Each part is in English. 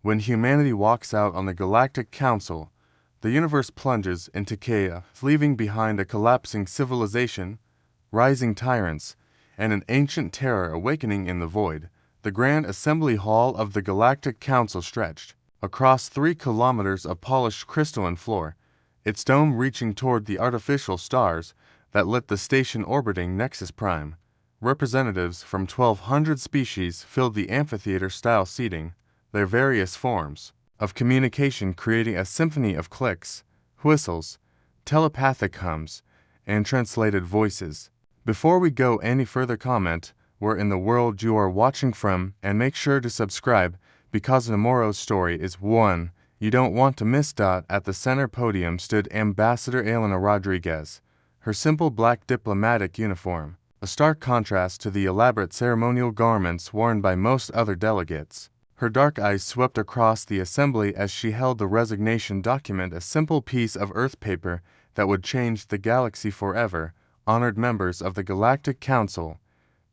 When humanity walks out on the Galactic Council, the universe plunges into chaos, leaving behind a collapsing civilization, rising tyrants, and an ancient terror awakening in the void. The Grand Assembly Hall of the Galactic Council stretched across 3 kilometers of polished crystalline floor, its dome reaching toward the artificial stars that lit the station orbiting Nexus Prime. Representatives from 1,200 species filled the amphitheater-style seating, their various forms of communication creating a symphony of clicks, whistles, telepathic hums, and translated voices. Before we go any further, comment where in the world you are watching from and make sure to subscribe because tomorrow's story is one you don't want to miss. At the center podium stood Ambassador Elena Rodriguez, her simple black diplomatic uniform, a stark contrast to the elaborate ceremonial garments worn by most other delegates. Her dark eyes swept across the assembly as she held the resignation document, a simple piece of earth paper that would change the galaxy forever. Honored members of the Galactic Council,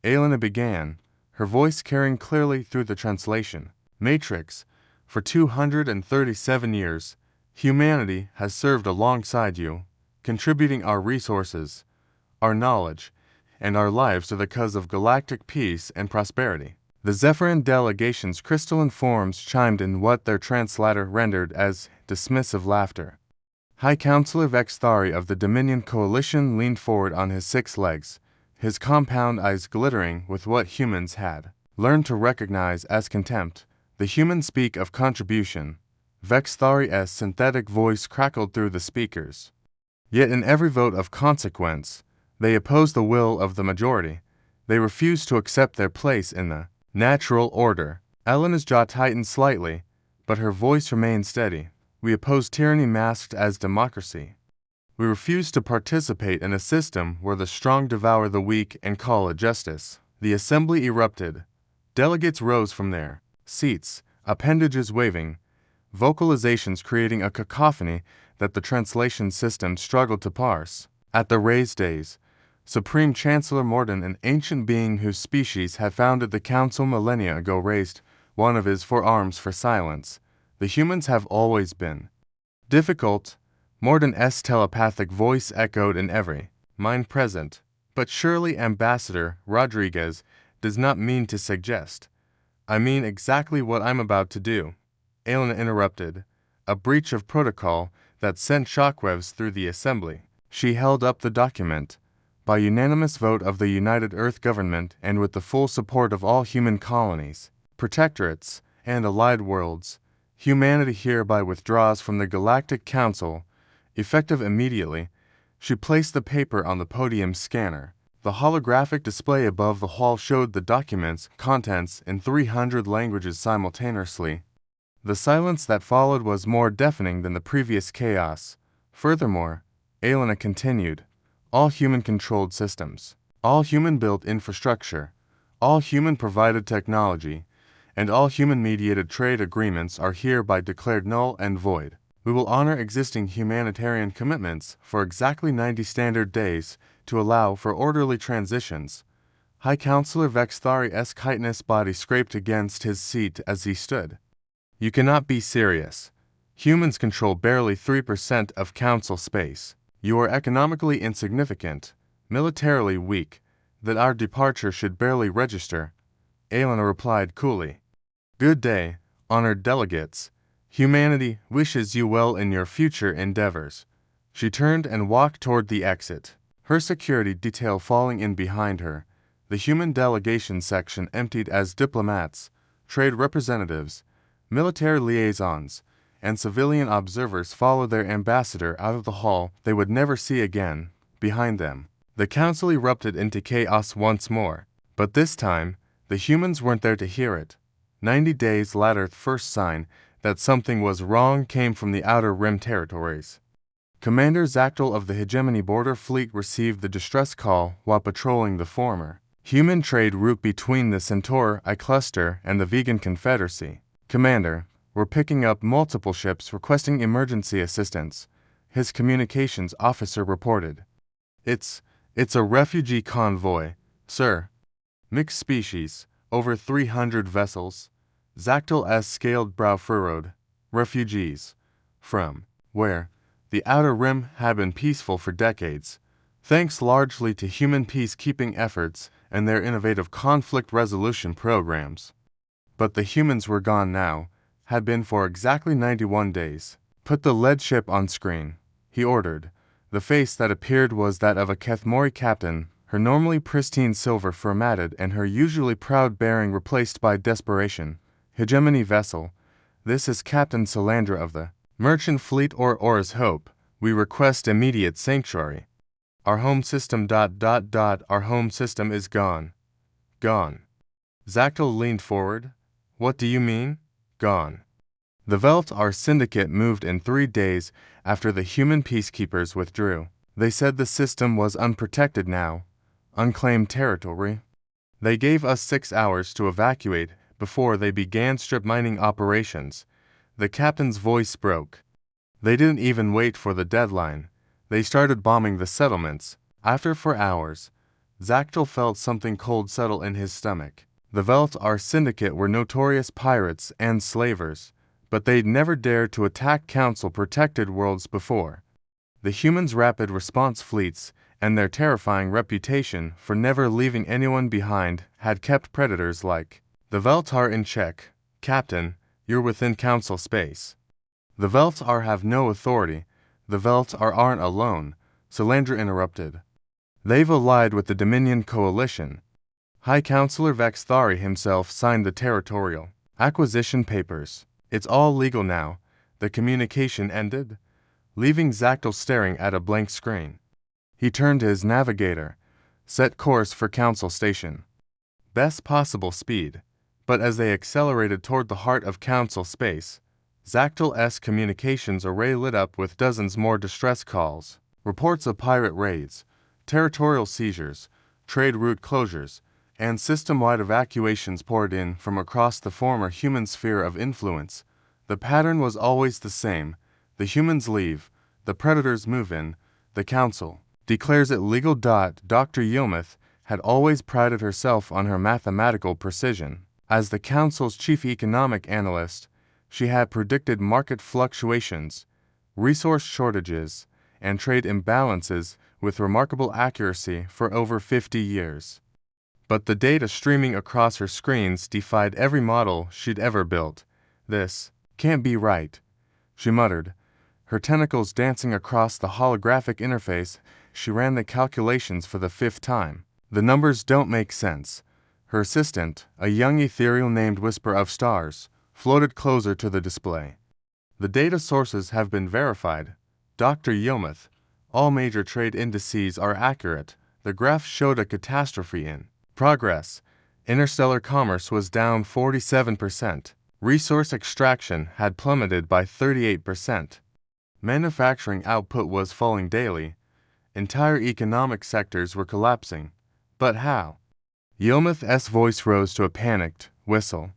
Elena began, her voice carrying clearly through the translation. Matrix, for 237 years, humanity has served alongside you, contributing our resources, our knowledge, and our lives to the cause of galactic peace and prosperity. The Zephyrin delegation's crystalline forms chimed in what their translator rendered as dismissive laughter. High Counselor Vexthari of the Dominion Coalition leaned forward on his 6 legs, his compound eyes glittering with what humans had learned to recognize as contempt. The humans speak of contribution. Vexthari's synthetic voice crackled through the speakers. Yet in every vote of consequence, they oppose the will of the majority. They refuse to accept their place in the natural order. Elena's jaw tightened slightly, but her voice remained steady. We oppose tyranny masked as democracy. We refuse to participate in a system where the strong devour the weak and call it justice. The assembly erupted. Delegates rose from their seats, appendages waving, vocalizations creating a cacophony that the translation system struggled to parse. At the raised days, Supreme Chancellor Morden, an ancient being whose species had founded the Council millennia ago, raised one of his forearms for silence. The humans have always been difficult. Morden's telepathic voice echoed in every mind present. But surely Ambassador Rodriguez does not mean to suggest. I mean exactly what I'm about to do. Elena interrupted, a breach of protocol that sent shockwaves through the assembly. She held up the document. By unanimous vote of the United Earth Government and with the full support of all human colonies, protectorates, and allied worlds, humanity hereby withdraws from the Galactic Council, effective immediately. She placed the paper on the podium scanner. The holographic display above the hall showed the document's contents in 300 languages simultaneously. The silence that followed was more deafening than the previous chaos. Furthermore, Elena continued, all human-controlled systems, all human-built infrastructure, all human-provided technology, and all human-mediated trade agreements are hereby declared null and void. We will honor existing humanitarian commitments for exactly 90 standard days to allow for orderly transitions. High Counselor Vexthari's chitinous body scraped against his seat as he stood. You cannot be serious. Humans control barely 3% of Council space. You are economically insignificant, militarily weak, that our departure should barely register. Elena replied coolly. Good day, honored delegates. Humanity wishes you well in your future endeavors. She turned and walked toward the exit, her security detail falling in behind her. The human delegation section emptied as diplomats, trade representatives, military liaisons, and civilian observers followed their ambassador out of the hall they would never see again. Behind them, the council erupted into chaos once more, but this time, the humans weren't there to hear it. 90 days later, the first sign that something was wrong came from the Outer Rim territories. Commander Zactyl of the Hegemony Border Fleet received the distress call while patrolling the former human trade route between the Centaur I cluster and the Vegan Confederacy. Commander, we're picking up multiple ships requesting emergency assistance, his communications officer reported. It's a refugee convoy, sir. Mixed species, over 300 vessels. Zactyl's scaled brow furrowed. Refugees. From where? The Outer Rim had been peaceful for decades, thanks largely to human peacekeeping efforts and their innovative conflict resolution programs. But the humans were gone now, had been for exactly 91 days. Put the lead ship on screen, he ordered. The face that appeared was that of a Kethmori captain, her normally pristine silver formatted and her usually proud bearing replaced by desperation. Hegemony vessel. This is Captain Salandra of the Merchant Fleet or Aura's Hope. We request immediate sanctuary. Our home system ... Our home system is gone. Gone. Zactyl leaned forward. What do you mean? Gone. The Veltar Syndicate moved in 3 days after the human peacekeepers withdrew. They said the system was unprotected now. Unclaimed territory. They gave us 6 hours to evacuate before they began strip mining operations. The captain's voice broke. They didn't even wait for the deadline. They started bombing the settlements. After 4 hours, Zactyl felt something cold settle in his stomach. The Veltar Syndicate were notorious pirates and slavers, but they'd never dared to attack Council-protected worlds before. The humans' rapid response fleets and their terrifying reputation for never leaving anyone behind had kept predators like the Veltar in check. Captain, you're within Council space. The Veltar have no authority. The Veltar aren't alone, Salandra interrupted. They've allied with the Dominion Coalition. High Counselor Vexthari himself signed the territorial acquisition papers. It's all legal now. The communication ended, leaving Zactyl staring at a blank screen. He turned to his navigator. Set course for Council Station. Best possible speed. But as they accelerated toward the heart of Council space, Zactyl's communications array lit up with dozens more distress calls. Reports of pirate raids, territorial seizures, trade route closures, and system-wide evacuations poured in from across the former human sphere of influence. The pattern was always the same. The humans leave, the predators move in, the Council declares it legal. Dr. Yilmith had always prided herself on her mathematical precision. As the Council's chief economic analyst, she had predicted market fluctuations, resource shortages, and trade imbalances with remarkable accuracy for over 50 years. But the data streaming across her screens defied every model she'd ever built. This can't be right, she muttered. Her tentacles dancing across the holographic interface, she ran the calculations for the 5th time. The numbers don't make sense. Her assistant, a young ethereal named Whisper of Stars, floated closer to the display. The data sources have been verified. Dr. Yilmith, all major trade indices are accurate. The graph showed a catastrophe in progress. Interstellar commerce was down 47%. Resource extraction had plummeted by 38%. Manufacturing output was falling daily. Entire economic sectors were collapsing. But how? Yilmith's voice rose to a panicked whistle.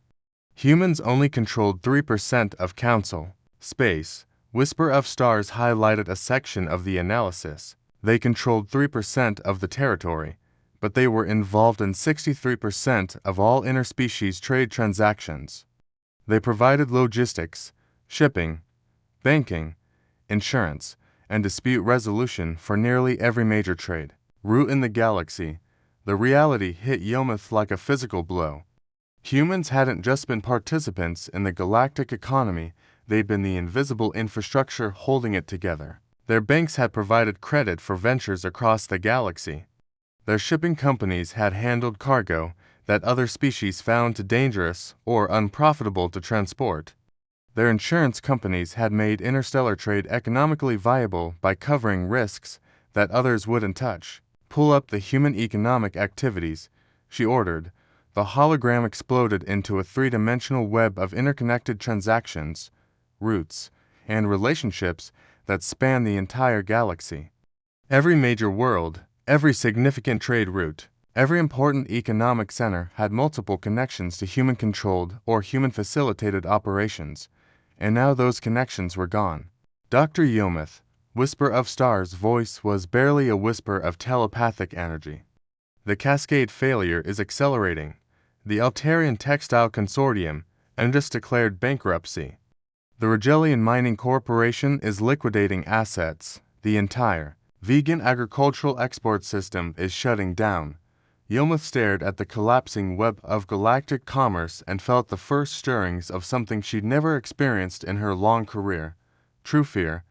Humans only controlled 3% of Council space. Whisper of Stars highlighted a section of the analysis. They controlled 3% of the territory, but they were involved in 63% of all interspecies trade transactions. They provided logistics, shipping, banking, insurance, and dispute resolution for nearly every major trade route in the galaxy. The reality hit Yilmith like a physical blow. Humans hadn't just been participants in the galactic economy, they'd been the invisible infrastructure holding it together. Their banks had provided credit for ventures across the galaxy. Their shipping companies had handled cargo that other species found too dangerous or unprofitable to transport. Their insurance companies had made interstellar trade economically viable by covering risks that others wouldn't touch. Pull up the human economic activities, she ordered. The hologram exploded into a 3-dimensional web of interconnected transactions, routes, and relationships that spanned the entire galaxy. Every major world, every significant trade route, every important economic center had multiple connections to human-controlled or human-facilitated operations, and now those connections were gone. Dr. Yilmith, Whisper of Stars' voice was barely a whisper of telepathic energy. The cascade failure is accelerating. The Altarian Textile Consortium, and just declared bankruptcy. The Regellian Mining Corporation is liquidating assets. The entire vegan agricultural export system is shutting down. Yomith stared at the collapsing web of galactic commerce and felt the first stirrings of something she'd never experienced in her long career. True fear.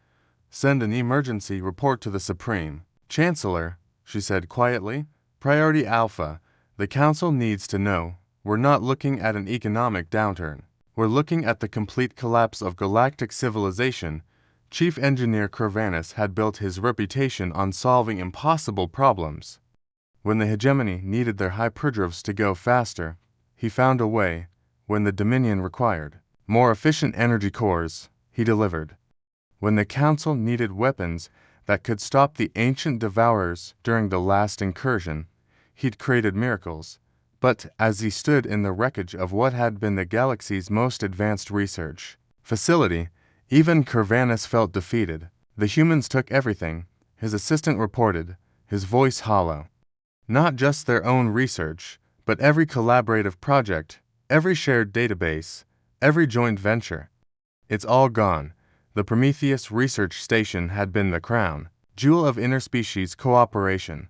Send an emergency report to the Supreme Chancellor, she said quietly. Priority Alpha. The Council needs to know. We're not looking at an economic downturn. We're looking at the complete collapse of galactic civilization. Chief Engineer Kurvanis had built his reputation on solving impossible problems. When the hegemony needed their hyperdrives to go faster, he found a way. When the Dominion required more efficient energy cores, he delivered. When the Council needed weapons that could stop the ancient devourers during the last incursion, he'd created miracles. But as he stood in the wreckage of what had been the galaxy's most advanced research facility, even Kurvanis felt defeated. The humans took everything, his assistant reported, his voice hollow. Not just their own research, but every collaborative project, every shared database, every joint venture. It's all gone. The Prometheus Research Station had been the crown jewel of interspecies cooperation,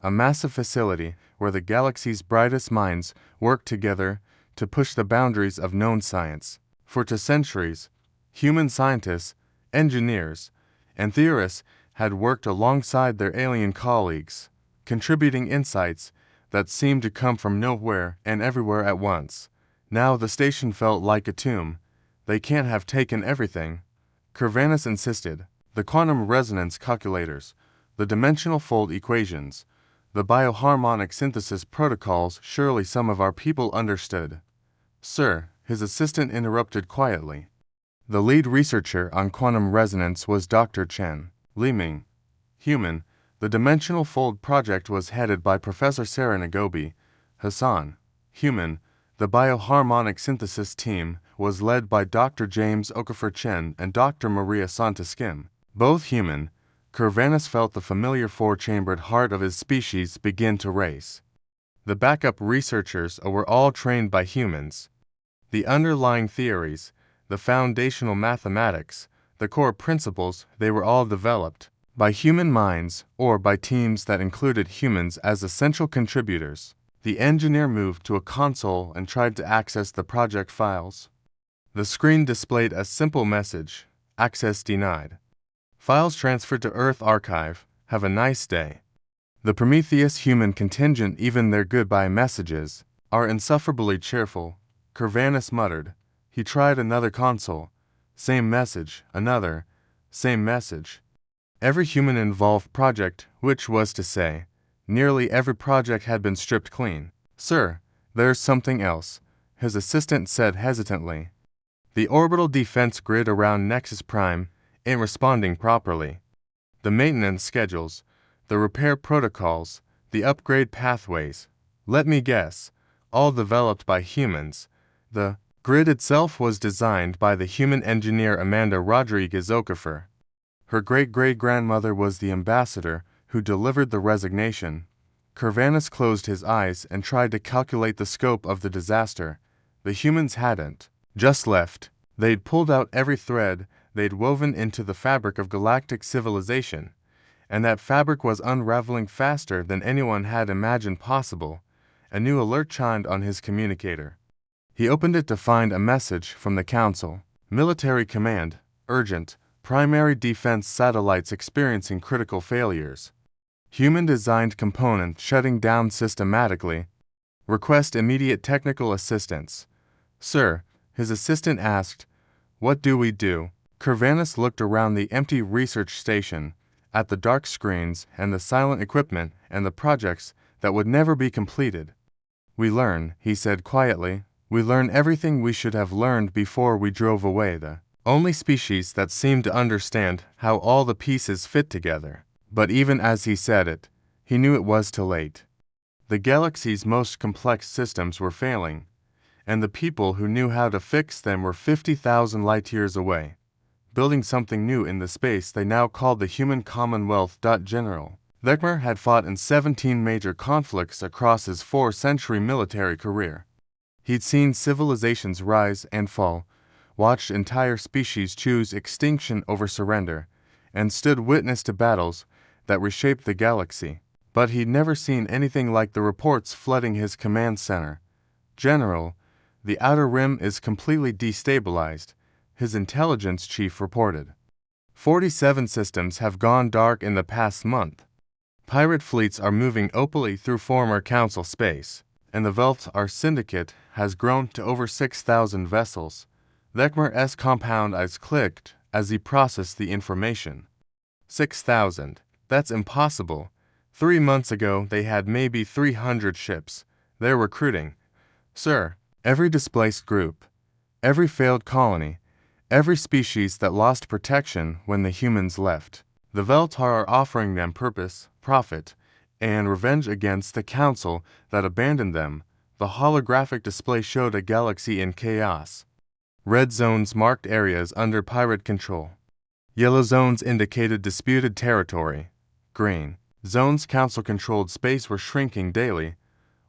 a massive facility where the galaxy's brightest minds worked together to push the boundaries of known science. For centuries, human scientists, engineers, and theorists had worked alongside their alien colleagues, contributing insights that seemed to come from nowhere and everywhere at once. Now the station felt like a tomb. They can't have taken everything. Kurvanis insisted. The quantum resonance calculators, the dimensional fold equations, the bioharmonic synthesis protocols, surely some of our people understood. Sir, his assistant interrupted quietly. The lead researcher on quantum resonance was Dr. Chen Li-Ming. Human, the dimensional fold project was headed by Professor Sarah Nagobi. Hassan. Human, the bioharmonic synthesis team was led by Dr. James Okafor Chen and Dr. Maria Santaskim. Both human. Kurvanis felt the familiar four-chambered heart of his species begin to race. The backup researchers were all trained by humans. The underlying theories, the foundational mathematics, the core principles, they were all developed by human minds or by teams that included humans as essential contributors. The engineer moved to a console and tried to access the project files. The screen displayed a simple message: access denied. Files transferred to Earth Archive. Have a nice day. The Prometheus human contingent, even their goodbye messages, are insufferably cheerful, Kurvanis muttered. He tried another console. Same message, another. Same message. Every human-involved project, which was to say, nearly every project had been stripped clean. Sir, there's something else, his assistant said hesitantly. The orbital defense grid around Nexus Prime ain't responding properly. The maintenance schedules, the repair protocols, the upgrade pathways, let me guess, all developed by humans. The grid itself was designed by the human engineer Amanda Rodriguez Okafor. Her great-great-grandmother was the ambassador who delivered the resignation. Kurvanis closed his eyes and tried to calculate the scope of the disaster. The humans hadn't just left. They'd pulled out every thread they'd woven into the fabric of galactic civilization, and that fabric was unraveling faster than anyone had imagined possible. A new alert chimed on his communicator. He opened it to find a message from the Council. Military Command, urgent, primary defense satellites experiencing critical failures. Human-designed component shutting down systematically. Request immediate technical assistance. Sir, his assistant asked, what do we do? Kurvanis looked around the empty research station, at the dark screens and the silent equipment and the projects that would never be completed. We learn, he said quietly, we learn everything we should have learned before we drove away, the only species that seemed to understand how all the pieces fit together. But even as he said it, he knew it was too late. The galaxy's most complex systems were failing, and the people who knew how to fix them were 50,000 light-years away, building something new in the space they now called the Human Commonwealth. General Vekmer had fought in 17 major conflicts across his 4-century military career. He'd seen civilizations rise and fall, watched entire species choose extinction over surrender, and stood witness to battles that reshaped the galaxy. But he'd never seen anything like the reports flooding his command center. "General, the outer rim is completely destabilized," his intelligence chief reported. 47 systems have gone dark in the past month. Pirate fleets are moving openly through former Council space, and the Velt's syndicate has grown to over 6,000 vessels. Vecmer's compound eyes clicked as he processed the information. 6,000. That's impossible. 3 months ago, they had maybe 300 ships. They're recruiting. Sir, every displaced group, every failed colony, every species that lost protection when the humans left. The Velt are offering them purpose, profit, and revenge against the Council that abandoned them. The holographic display showed a galaxy in chaos. Red zones marked areas under pirate control. Yellow zones indicated disputed territory. Green zones Council-controlled space were shrinking daily.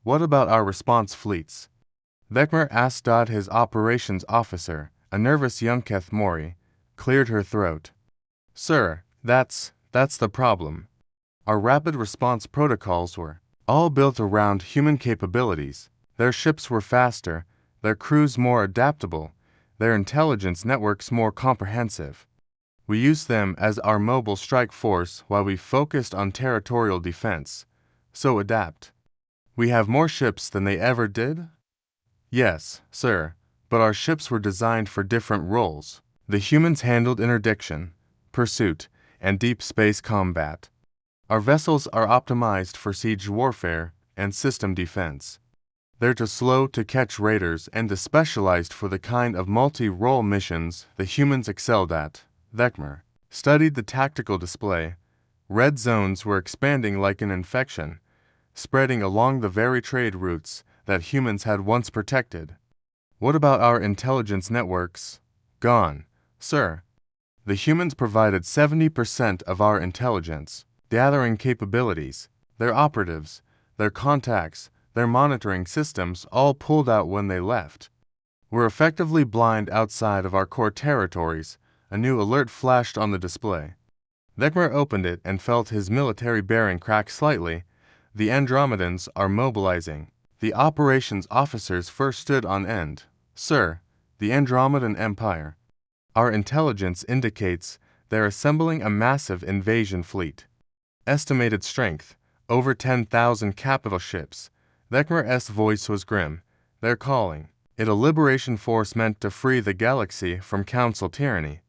What about our response fleets? Vecmer asked. His operations officer, a nervous young Keth Mori, cleared her throat. Sir, that's the problem. Our rapid response protocols were all built around human capabilities. Their ships were faster, their crews more adaptable, their intelligence networks more comprehensive. We used them as our mobile strike force while we focused on territorial defense. So adapt. We have more ships than they ever did? Yes, sir, but our ships were designed for different roles. The humans handled interdiction, pursuit, and deep space combat. Our vessels are optimized for siege warfare and system defense. They're too slow to catch raiders and too specialized for the kind of multi-role missions the humans excelled at. Vecmer studied the tactical display. Red zones were expanding like an infection, spreading along the very trade routes that humans had once protected. What about our intelligence networks? Gone, sir. The humans provided 70% of our intelligence, gathering capabilities, their operatives, their contacts, their monitoring systems all pulled out when they left. We're effectively blind outside of our core territories. A new alert flashed on the display. Vecmer opened it and felt his military bearing crack slightly. The Andromedans are mobilizing. The operations officers first stood on end. Sir, the Andromedan Empire. Our intelligence indicates they're assembling a massive invasion fleet. Estimated strength, over 10,000 capital ships. Vecmer's voice was grim. They're calling it a liberation force meant to free the galaxy from Council tyranny.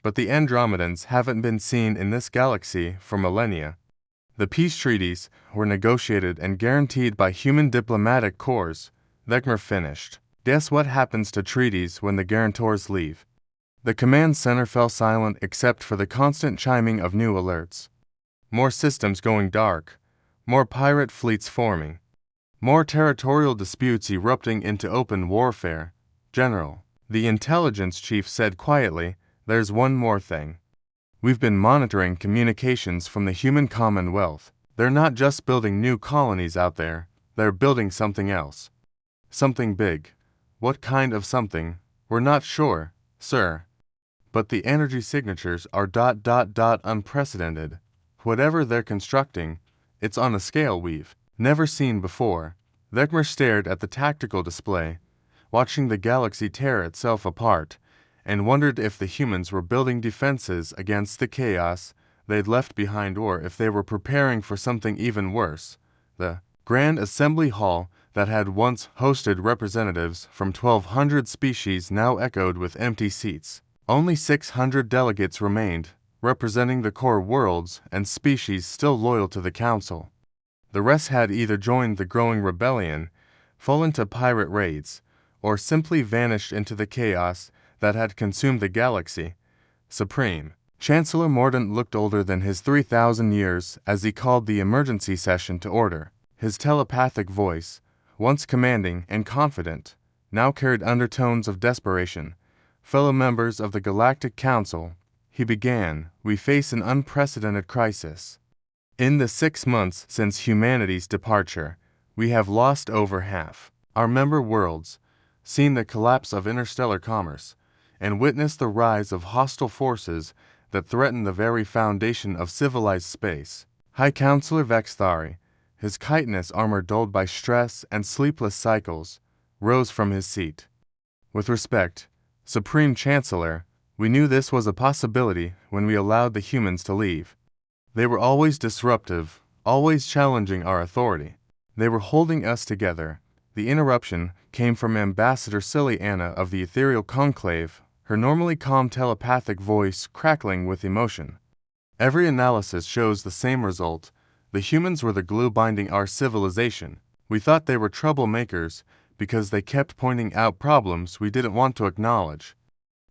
But the Andromedans haven't been seen in this galaxy for millennia. The peace treaties were negotiated and guaranteed by human diplomatic corps. Vecmer finished. Guess what happens to treaties when the guarantors leave? The command center fell silent except for the constant chiming of new alerts. More systems going dark, more pirate fleets forming, more territorial disputes erupting into open warfare. General, the intelligence chief said quietly, there's one more thing. We've been monitoring communications from the human Commonwealth. They're not just building new colonies out there, they're building something else. Something big. What kind of something? We're not sure, sir. But the energy signatures are unprecedented. Whatever they're constructing, it's on a scale we've never seen before. Vecmer stared at the tactical display, watching the galaxy tear itself apart, and wondered if the humans were building defenses against the chaos they'd left behind or if they were preparing for something even worse. The Grand Assembly Hall that had once hosted representatives from 1,200 species now echoed with empty seats. Only 600 delegates remained, representing the core worlds and species still loyal to the Council. The rest had either joined the growing rebellion, fallen to pirate raids, or simply vanished into the chaos that had consumed the galaxy. Supreme. Chancellor Mordaunt looked older than his 3,000 years as he called the emergency session to order. His telepathic voice, once commanding and confident, now carried undertones of desperation. Fellow members of the Galactic Council, he began, we face an unprecedented crisis. In the 6 months since humanity's departure, we have lost over half our member worlds. seen the collapse of interstellar commerce, and witnessed the rise of hostile forces that threaten the very foundation of civilized space. High Counselor Vexthari, his chitinous armor dulled by stress and sleepless cycles, rose from his seat. With respect, Supreme Chancellor, we knew this was a possibility when we allowed the humans to leave. They were always disruptive, always challenging our authority. They were holding us together. The interruption came from Ambassador Silly Anna of the Ethereal Conclave, her normally calm telepathic voice crackling with emotion. Every analysis shows the same result. The humans were the glue binding our civilization. We thought they were troublemakers because they kept pointing out problems we didn't want to acknowledge.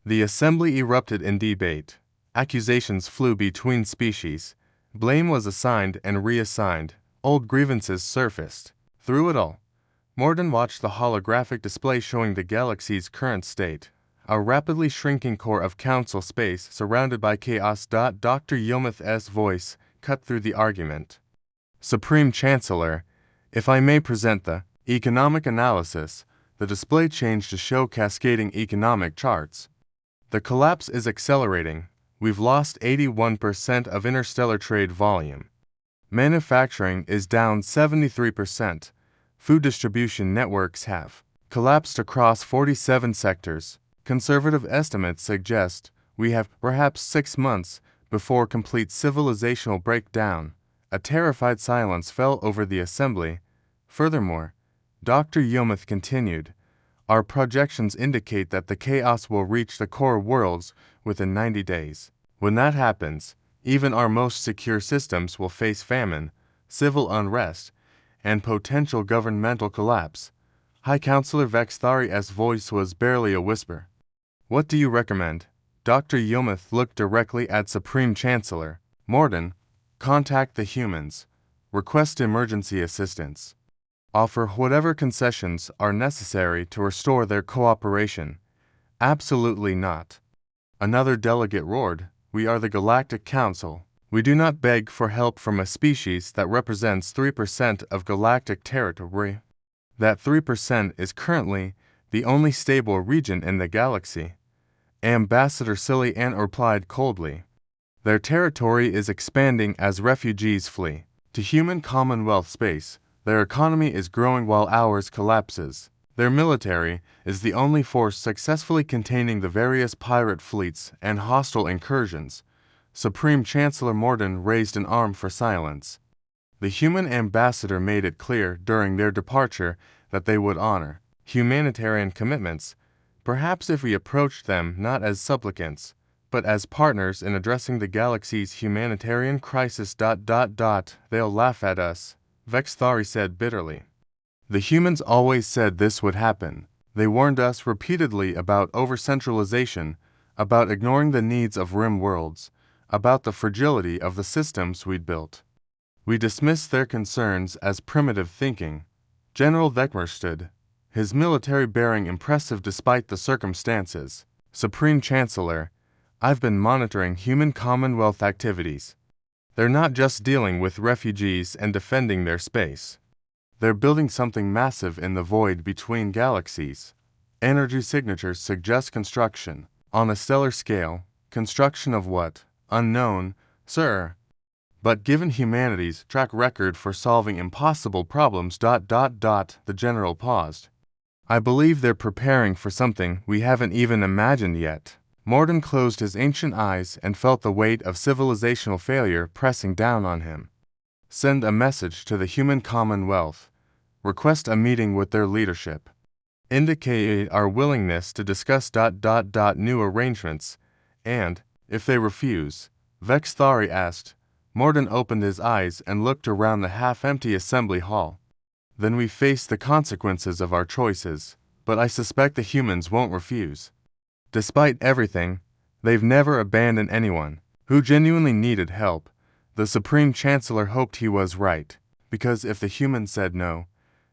The assembly erupted in debate. Accusations flew between species. Blame was assigned and reassigned. Old grievances surfaced. Through it all, Morden watched the holographic display showing the galaxy's current state. A rapidly shrinking core of council space surrounded by chaos. Dr. Yometh's voice cut through the argument. Supreme Chancellor, if I may present the economic analysis, the display changed to show cascading economic charts. The collapse is accelerating. We've lost 81% of interstellar trade volume. Manufacturing is down 73%. Food distribution networks have collapsed across 47 sectors. Conservative estimates suggest we have perhaps 6 months before complete civilizational breakdown. A terrified silence fell over the assembly. Furthermore, Dr. Yometh continued, our projections indicate that the chaos will reach the core worlds within 90 days. When that happens, even our most secure systems will face famine, civil unrest, and potential governmental collapse. High Counselor Vexthari's voice was barely a whisper. What do you recommend? Dr. Yometh looked directly at Supreme Chancellor. Morden, contact the humans. Request emergency assistance. Offer whatever concessions are necessary to restore their cooperation. Absolutely not. Another delegate roared, we are the Galactic Council. We do not beg for help from a species that represents 3% of galactic territory. That 3% is currently the only stable region in the galaxy. Ambassador Silly Ann replied coldly. Their territory is expanding as refugees flee to human Commonwealth space. Their economy is growing while ours collapses. Their military is the only force successfully containing the various pirate fleets and hostile incursions. Supreme Chancellor Morden raised an arm for silence. The human ambassador made it clear during their departure that they would honor humanitarian commitments, perhaps if we approached them not as supplicants, but as partners in addressing the galaxy's humanitarian crisis. They'll laugh at us, Vexthari said bitterly. The humans always said this would happen. They warned us repeatedly about over-centralization, about ignoring the needs of rim worlds, about the fragility of the systems we'd built. We dismissed their concerns as primitive thinking. General Vekmer stood, his military bearing impressive despite the circumstances. Supreme Chancellor, I've been monitoring human Commonwealth activities. They're not just dealing with refugees and defending their space. They're building something massive in the void between galaxies. Energy signatures suggest construction. On a stellar scale, construction of what? Unknown, sir. But given humanity's track record for solving impossible problems. The general paused. I believe they're preparing for something we haven't even imagined yet. Morden closed his ancient eyes and felt the weight of civilizational failure pressing down on him. Send a message to the human Commonwealth. Request a meeting with their leadership. Indicate our willingness to discuss new arrangements, and, if they refuse, Vexthari asked. Morden opened his eyes and looked around the half-empty assembly hall. Then we face the consequences of our choices, but I suspect the humans won't refuse. Despite everything, they've never abandoned anyone who genuinely needed help. The Supreme Chancellor hoped he was right, because if the humans said no,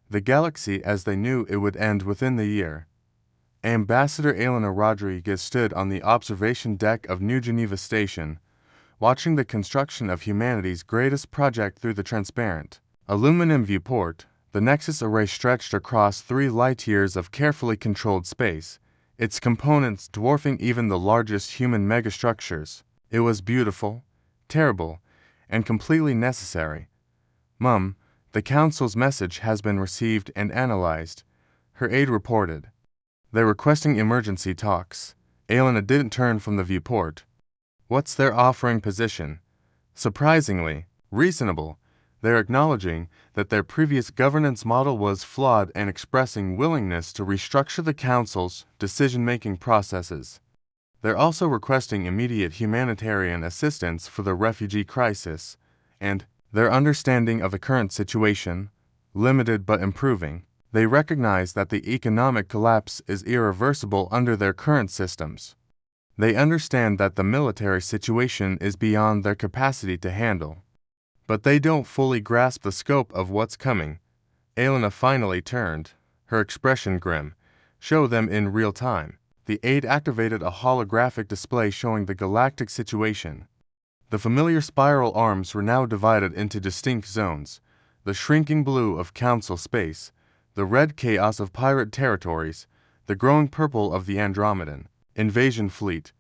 the galaxy as they knew it would end within the year. Ambassador Elena Rodriguez stood on the observation deck of New Geneva Station, watching the construction of humanity's greatest project through the transparent aluminum viewport. The Nexus array stretched across 3 light-years of carefully controlled space, its components dwarfing even the largest human megastructures. It was beautiful, terrible, and completely necessary. "Mum, the Council's message has been received and analyzed," her aide reported. "They're requesting emergency talks." Elena didn't turn from the viewport. "What's their offering position?" "Surprisingly reasonable. They're acknowledging that their previous governance model was flawed and expressing willingness to restructure the Council's decision-making processes. They're also requesting immediate humanitarian assistance for the refugee crisis, and their understanding of the current situation, limited but improving. They recognize that the economic collapse is irreversible under their current systems. They understand that the military situation is beyond their capacity to handle. But they don't fully grasp the scope of what's coming." Elena finally turned, her expression grim. "Show them in real time." The aide activated a holographic display showing the galactic situation. The familiar spiral arms were now divided into distinct zones: the shrinking blue of Council space, the red chaos of pirate territories, the growing purple of the Andromedan invasion fleet,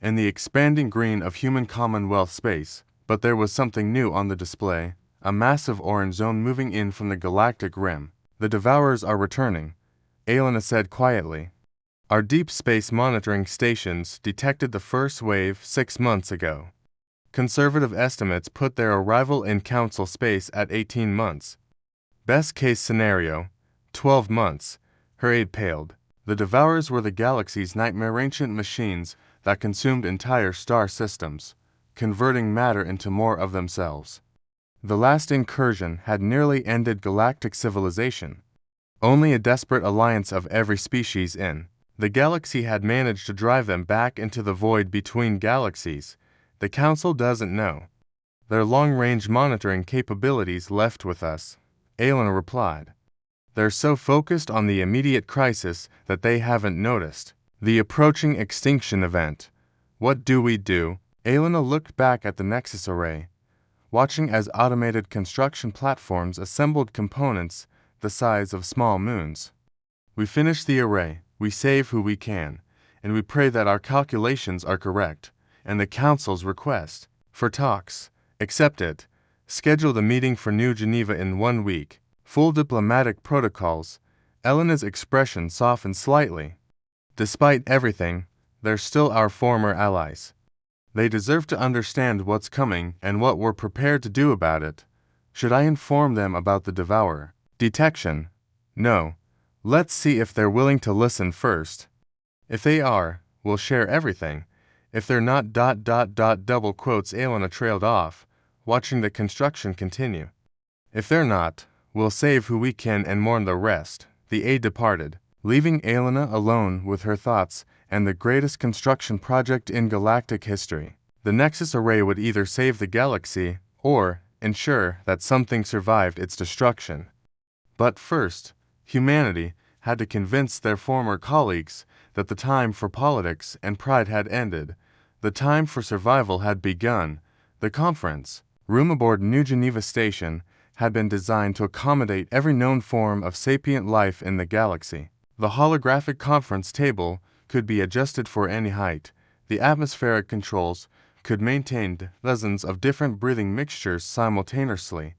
and the expanding green of human Commonwealth space. But there was something new on the display, a massive orange zone moving in from the galactic rim. "The Devourers are returning," Elena said quietly. "Our deep space monitoring stations detected the first wave 6 months ago. Conservative estimates put their arrival in Council space at 18 months. Best case scenario, 12 months. Her aide paled. The Devourers were the galaxy's nightmare ancient machines that consumed entire star systems, converting matter into more of themselves. The last incursion had nearly ended galactic civilization. Only a desperate alliance of every species in the galaxy had managed to drive them back into the void between galaxies. The Council doesn't know. Their long-range monitoring capabilities left with us," Elena replied. "They're so focused on the immediate crisis that they haven't noticed the approaching extinction event. What do we do?" Elena looked back at the Nexus array, watching as automated construction platforms assembled components the size of small moons. "We finish the array, we save who we can, and we pray that our calculations are correct, and the Council's request for talks, accept it. Schedule the meeting for New Geneva in 1 week. Full diplomatic protocols." Elena's expression softened slightly. "Despite everything, they're still our former allies. They deserve to understand what's coming and what we're prepared to do about it. Should I inform them about the Devourer detection? No. Let's see if they're willing to listen first. If they are, we'll share everything. If they're not... double quotes." Elena trailed off, watching the construction continue. "If they're not, we'll save who we can and mourn the rest." The aide departed, leaving Elena alone with her thoughts and the greatest construction project in galactic history. The Nexus array would either save the galaxy or ensure that something survived its destruction. But first, humanity had to convince their former colleagues that the time for politics and pride had ended. The time for survival had begun. The conference room aboard New Geneva Station had been designed to accommodate every known form of sapient life in the galaxy. The holographic conference table could be adjusted for any height. The atmospheric controls could maintain dozens of different breathing mixtures simultaneously,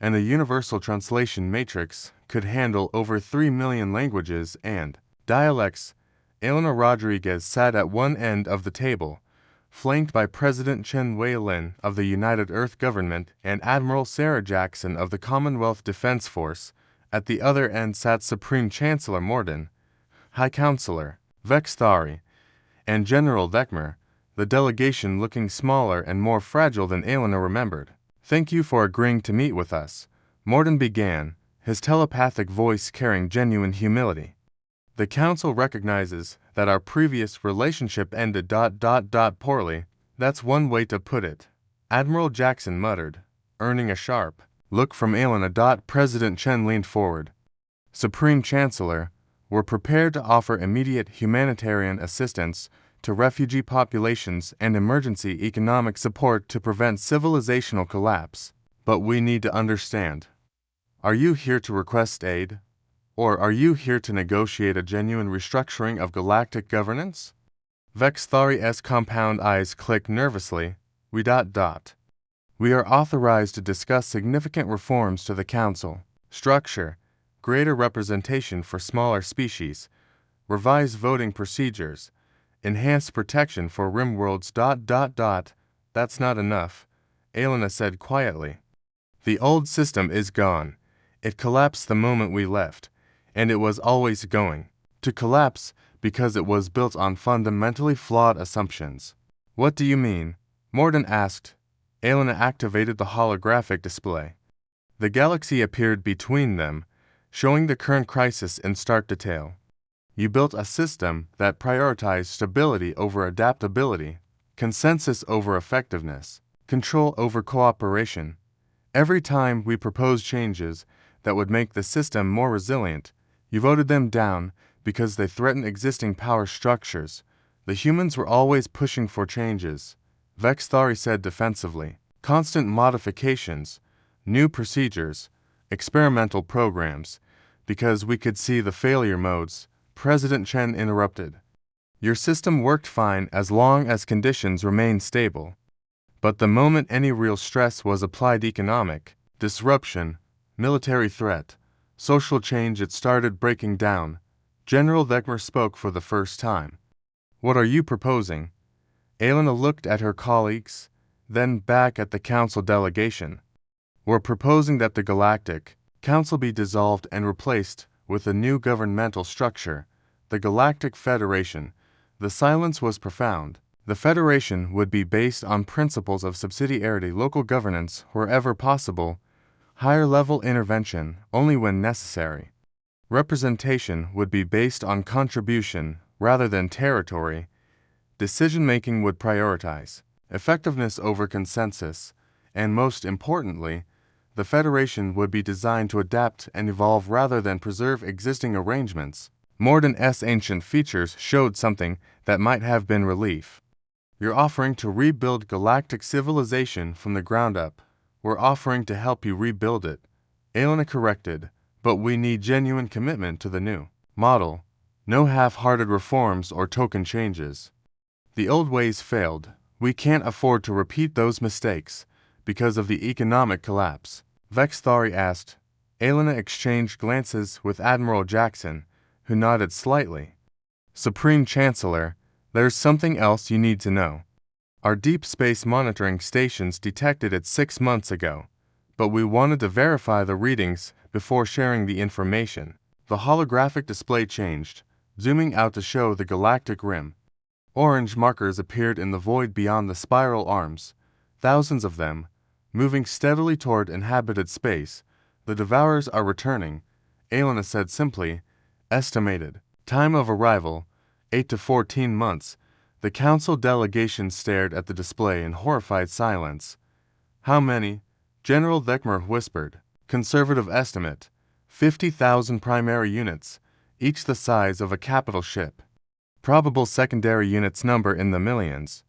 and the universal translation matrix could handle over 3 million languages and dialects. Elena Rodriguez sat at one end of the table, flanked by President Chen Wei-lin of the United Earth Government and Admiral Sarah Jackson of the Commonwealth Defense Force. At the other end sat Supreme Chancellor Morden, High Counselor Vex Thari, and General Vekmer, the delegation looking smaller and more fragile than Elena remembered. "Thank you for agreeing to meet with us," Morden began, his telepathic voice carrying genuine humility. "The Council recognizes that our previous relationship ended... poorly. That's one way to put it," Admiral Jackson muttered, earning a sharp look from Elena. President Chen leaned forward. "Supreme Chancellor, we're prepared to offer immediate humanitarian assistance to refugee populations and emergency economic support to prevent civilizational collapse. But we need to understand Are you here to request aid? Or are you here to negotiate a genuine restructuring of galactic governance? Vexthari's compound eyes click nervously. We. We are authorized to discuss significant reforms to the Council. Structure, greater representation for smaller species, revised voting procedures, enhanced protection for rimworlds. That's not enough, Elena said quietly. The old system is gone. It collapsed the moment we left, and it was always going to collapse because it was built on fundamentally flawed assumptions. What do you mean? Morden asked. Elena activated the holographic display. The galaxy appeared between them, showing the current crisis in stark detail. You built a system that prioritized stability over adaptability, consensus over effectiveness, control over cooperation. Every time we proposed changes that would make the system more resilient, you voted them down because they threatened existing power structures. The humans were always pushing for changes, Vexthari said defensively. Constant modifications, new procedures, experimental programs, because we could see the failure modes, President Chen interrupted. Your system worked fine as long as conditions remained stable. But the moment any real stress was applied, economic disruption, military threat, social change, it started breaking down. General Vecmer spoke for the first time. What are you proposing? Elena looked at her colleagues, then back at the Council delegation. We're proposing that the Galactic Council be dissolved and replaced with a new governmental structure, the Galactic Federation. The silence was profound. The Federation would be based on principles of subsidiarity, local governance wherever possible, higher-level intervention only when necessary. Representation would be based on contribution rather than territory. Decision-making would prioritize effectiveness over consensus, and most importantly, the Federation would be designed to adapt and evolve rather than preserve existing arrangements. Morden's ancient features showed something that might have been relief. You're offering to rebuild galactic civilization from the ground up. We're offering to help you rebuild it, Elena corrected, but we need genuine commitment to the new model. No half-hearted reforms or token changes. The old ways failed. We can't afford to repeat those mistakes because of the economic collapse. Vexthari asked. Elena exchanged glances with Admiral Jackson, who nodded slightly. Supreme Chancellor, there's something else you need to know. Our deep space monitoring stations detected it 6 months ago, but we wanted to verify the readings before sharing the information. The holographic display changed, zooming out to show the galactic rim. Orange markers appeared in the void beyond the spiral arms, thousands of them, moving steadily toward inhabited space. The Devourers are returning, Elena said simply. Estimated time of arrival, 8 to 14 months. The Council delegation stared at the display in horrified silence. How many? General Vecmer whispered. Conservative estimate, 50,000 primary units, each the size of a capital ship. Probable secondary units number in the millions.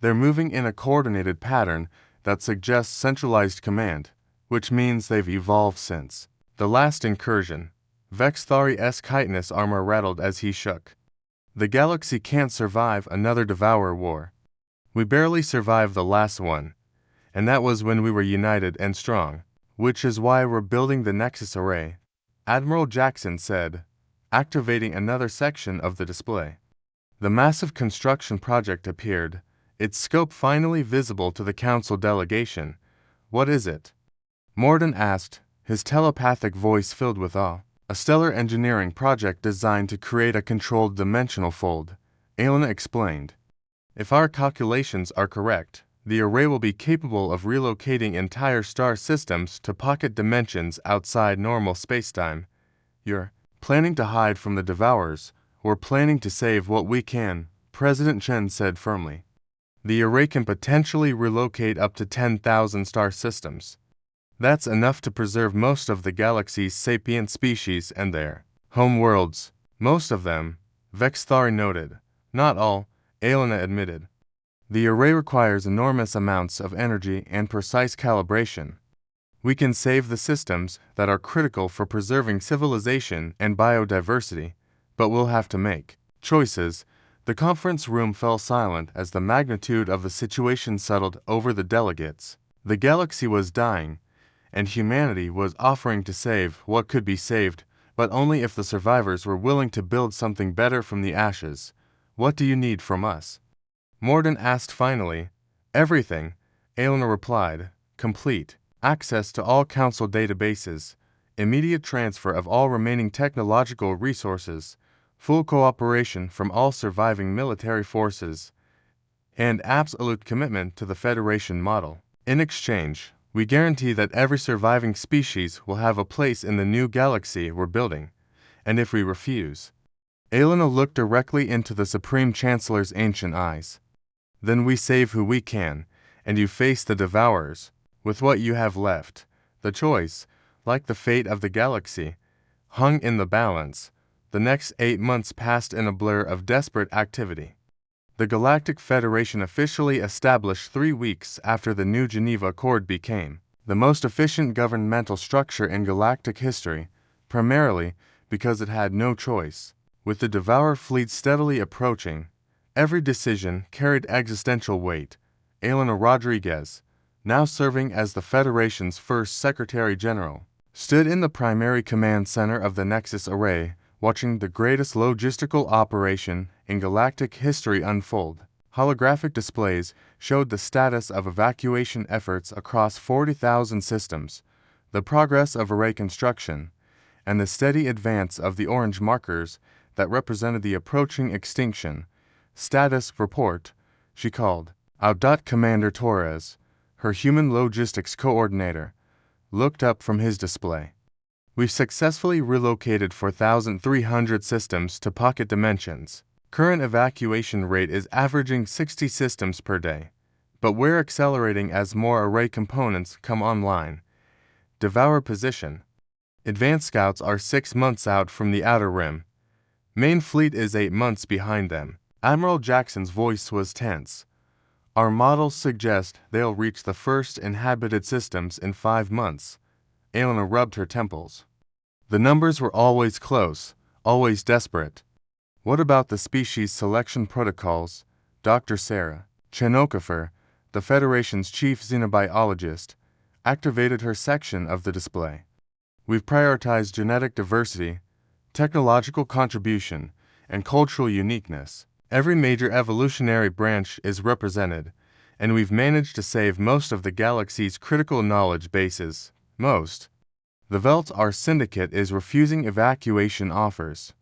They're moving in a coordinated pattern that suggests centralized command, which means they've evolved since the last incursion. Vexthari's chitinous armor rattled as he shook. The galaxy can't survive another Devourer war. We barely survived the last one, and that was when we were united and strong, which is why we're building the Nexus Array, Admiral Jackson said, activating another section of the display. The massive construction project appeared, its scope finally visible to the Council delegation. What is it? Morden asked, his telepathic voice filled with awe. A stellar engineering project designed to create a controlled dimensional fold, Elena explained. If our calculations are correct, the array will be capable of relocating entire star systems to pocket dimensions outside normal spacetime. You're planning to hide from the Devourers. We're planning to save what we can, President Chen said firmly. The array can potentially relocate up to 10,000 star systems. That's enough to preserve most of the galaxy's sapient species and their home worlds. Most of them, Vexthari noted. Not all, Elena admitted. The array requires enormous amounts of energy and precise calibration. We can save the systems that are critical for preserving civilization and biodiversity, but we'll have to make choices. The conference room fell silent as the magnitude of the situation settled over the delegates. The galaxy was dying, and humanity was offering to save what could be saved, but only if the survivors were willing to build something better from the ashes. What do you need from us? Morden asked finally. Everything, Aelina replied. Complete access to all council databases, immediate transfer of all remaining technological resources, full cooperation from all surviving military forces, and absolute commitment to the Federation model. In exchange, we guarantee that every surviving species will have a place in the new galaxy we're building, and if we refuse, Aelina looked directly into the Supreme Chancellor's ancient eyes. Then we save who we can, and you face the Devourers. With what you have left, the choice, like the fate of the galaxy, hung in the balance. The next 8 months passed in a blur of desperate activity. The Galactic Federation officially established 3 weeks after the New Geneva Accord became the most efficient governmental structure in galactic history, primarily because it had no choice. With the Devourer fleet steadily approaching, every decision carried existential weight. Aelina Rodriguez, now serving as the Federation's first Secretary-General, stood in the primary command center of the Nexus Array, watching the greatest logistical operation in galactic history unfold. Holographic displays showed the status of evacuation efforts across 40,000 systems, the progress of array construction, and the steady advance of the orange markers that represented the approaching extinction. Status report, she called out. Commander Torres, her human logistics coordinator, looked up from his display. We've successfully relocated 4,300 systems to pocket dimensions. Current evacuation rate is averaging 60 systems per day, but we're accelerating as more array components come online. Devour position. Advanced scouts are 6 months out from the outer rim. Main fleet is 8 months behind them. Admiral Jackson's voice was tense. Our models suggest they'll reach the first inhabited systems in 5 months. Aelina rubbed her temples. The numbers were always close, always desperate. What about the species selection protocols? Dr. Sarah Chenokafer, the Federation's chief xenobiologist, activated her section of the display. We've prioritized genetic diversity, technological contribution, and cultural uniqueness. Every major evolutionary branch is represented, and we've managed to save most of the galaxy's critical knowledge bases. Most. The Veltar Syndicate is refusing evacuation offers.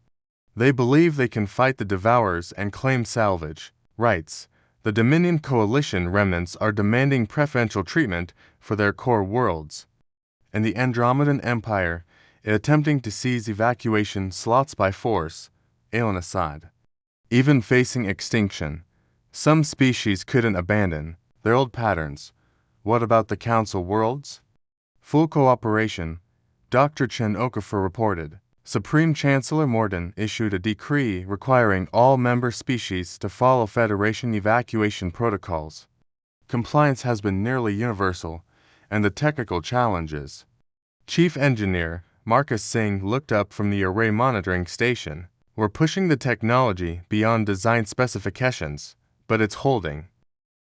They believe they can fight the Devourers and claim salvage rights. The Dominion Coalition remnants are demanding preferential treatment for their core worlds, and the Andromedan Empire is attempting to seize evacuation slots by force. Aelina sighed. Even facing extinction, some species couldn't abandon their old patterns. What about the Council worlds? Full cooperation, Dr. Chenokafer reported. Supreme Chancellor Morden issued a decree requiring all member species to follow Federation evacuation protocols. Compliance has been nearly universal, and the technical challenges. Chief Engineer Marcus Singh looked up from the array monitoring station. We're pushing the technology beyond design specifications, but it's holding.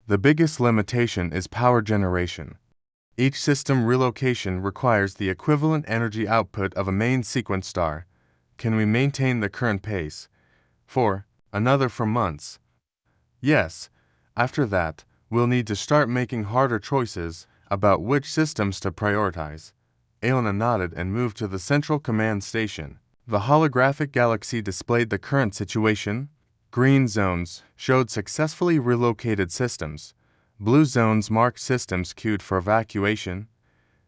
The biggest limitation is power generation. Each system relocation requires the equivalent energy output of a main sequence star. Can we maintain the current pace? For months. Yes. After that, we'll need to start making harder choices about which systems to prioritize. Aelina nodded and moved to the central command station. The holographic galaxy displayed the current situation. Green zones showed successfully relocated systems. Blue zones marked systems queued for evacuation.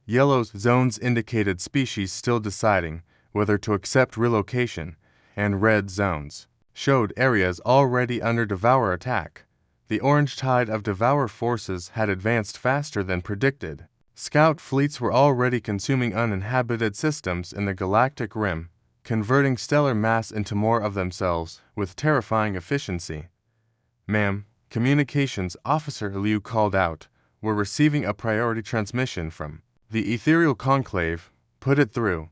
Yellow zones indicated species still deciding whether to accept relocation, and red zones showed areas already under Devourer attack. The orange tide of Devourer forces had advanced faster than predicted. Scout fleets were already consuming uninhabited systems in the galactic rim, converting stellar mass into more of themselves with terrifying efficiency. Ma'am, Communications Officer Liu called out, we're receiving a priority transmission from The ethereal conclave, put it through.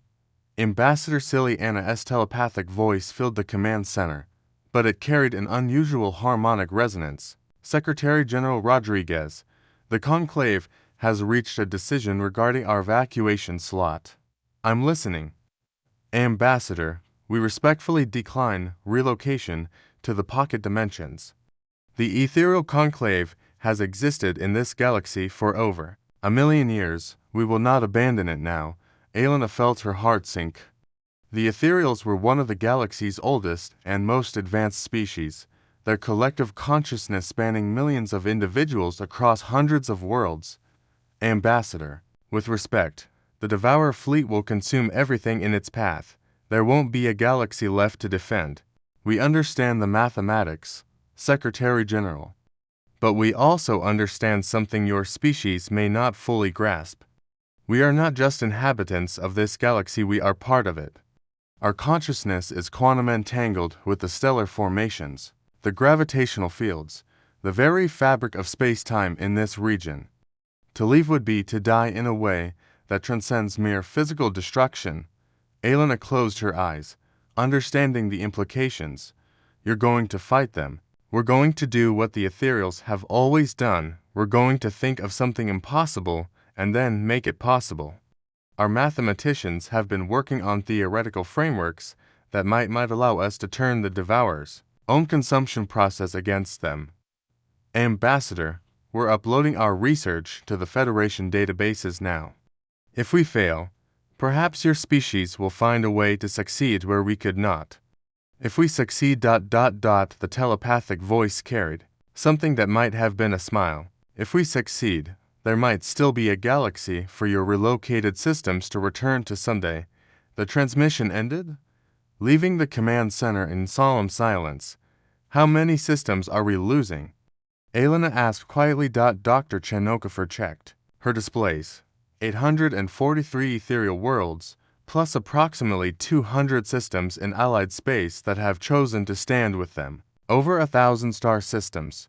Ambassador Silly Anna's telepathic voice filled the command center, but it carried an unusual harmonic resonance. Secretary General Rodriguez, the conclave has reached a decision regarding our evacuation slot. I'm listening. Ambassador, we respectfully decline relocation to the pocket dimensions. The ethereal conclave has existed in this galaxy for over 1,000,000 years. We will not abandon it now. Elena felt her heart sink. The ethereals were one of the galaxy's oldest and most advanced species, their collective consciousness spanning millions of individuals across hundreds of worlds. Ambassador, with respect, the Devourer fleet will consume everything in its path. There won't be a galaxy left to defend. We understand the mathematics, Secretary General. But we also understand something your species may not fully grasp. We are not just inhabitants of this galaxy, we are part of it. Our consciousness is quantum entangled with the stellar formations, the gravitational fields, the very fabric of space-time in this region. To leave would be to die in a way that transcends mere physical destruction. Elena closed her eyes, understanding the implications. You're going to fight them. We're going to do what the ethereals have always done. We're going to think of something impossible and then make it possible. Our mathematicians have been working on theoretical frameworks that might allow us to turn the Devourer's own consumption process against them. Ambassador, we're uploading our research to the Federation databases now. If we fail, perhaps your species will find a way to succeed where we could not. If we succeed... The telepathic voice carried something that might have been a smile. If we succeed, there might still be a galaxy for your relocated systems to return to someday. The transmission ended, leaving the command center in solemn silence. How many systems are we losing? Elena asked quietly. Dr. Chenokafer checked her displays. 843 ethereal worlds, plus approximately 200 systems in allied space that have chosen to stand with them. Over 1,000 star systems,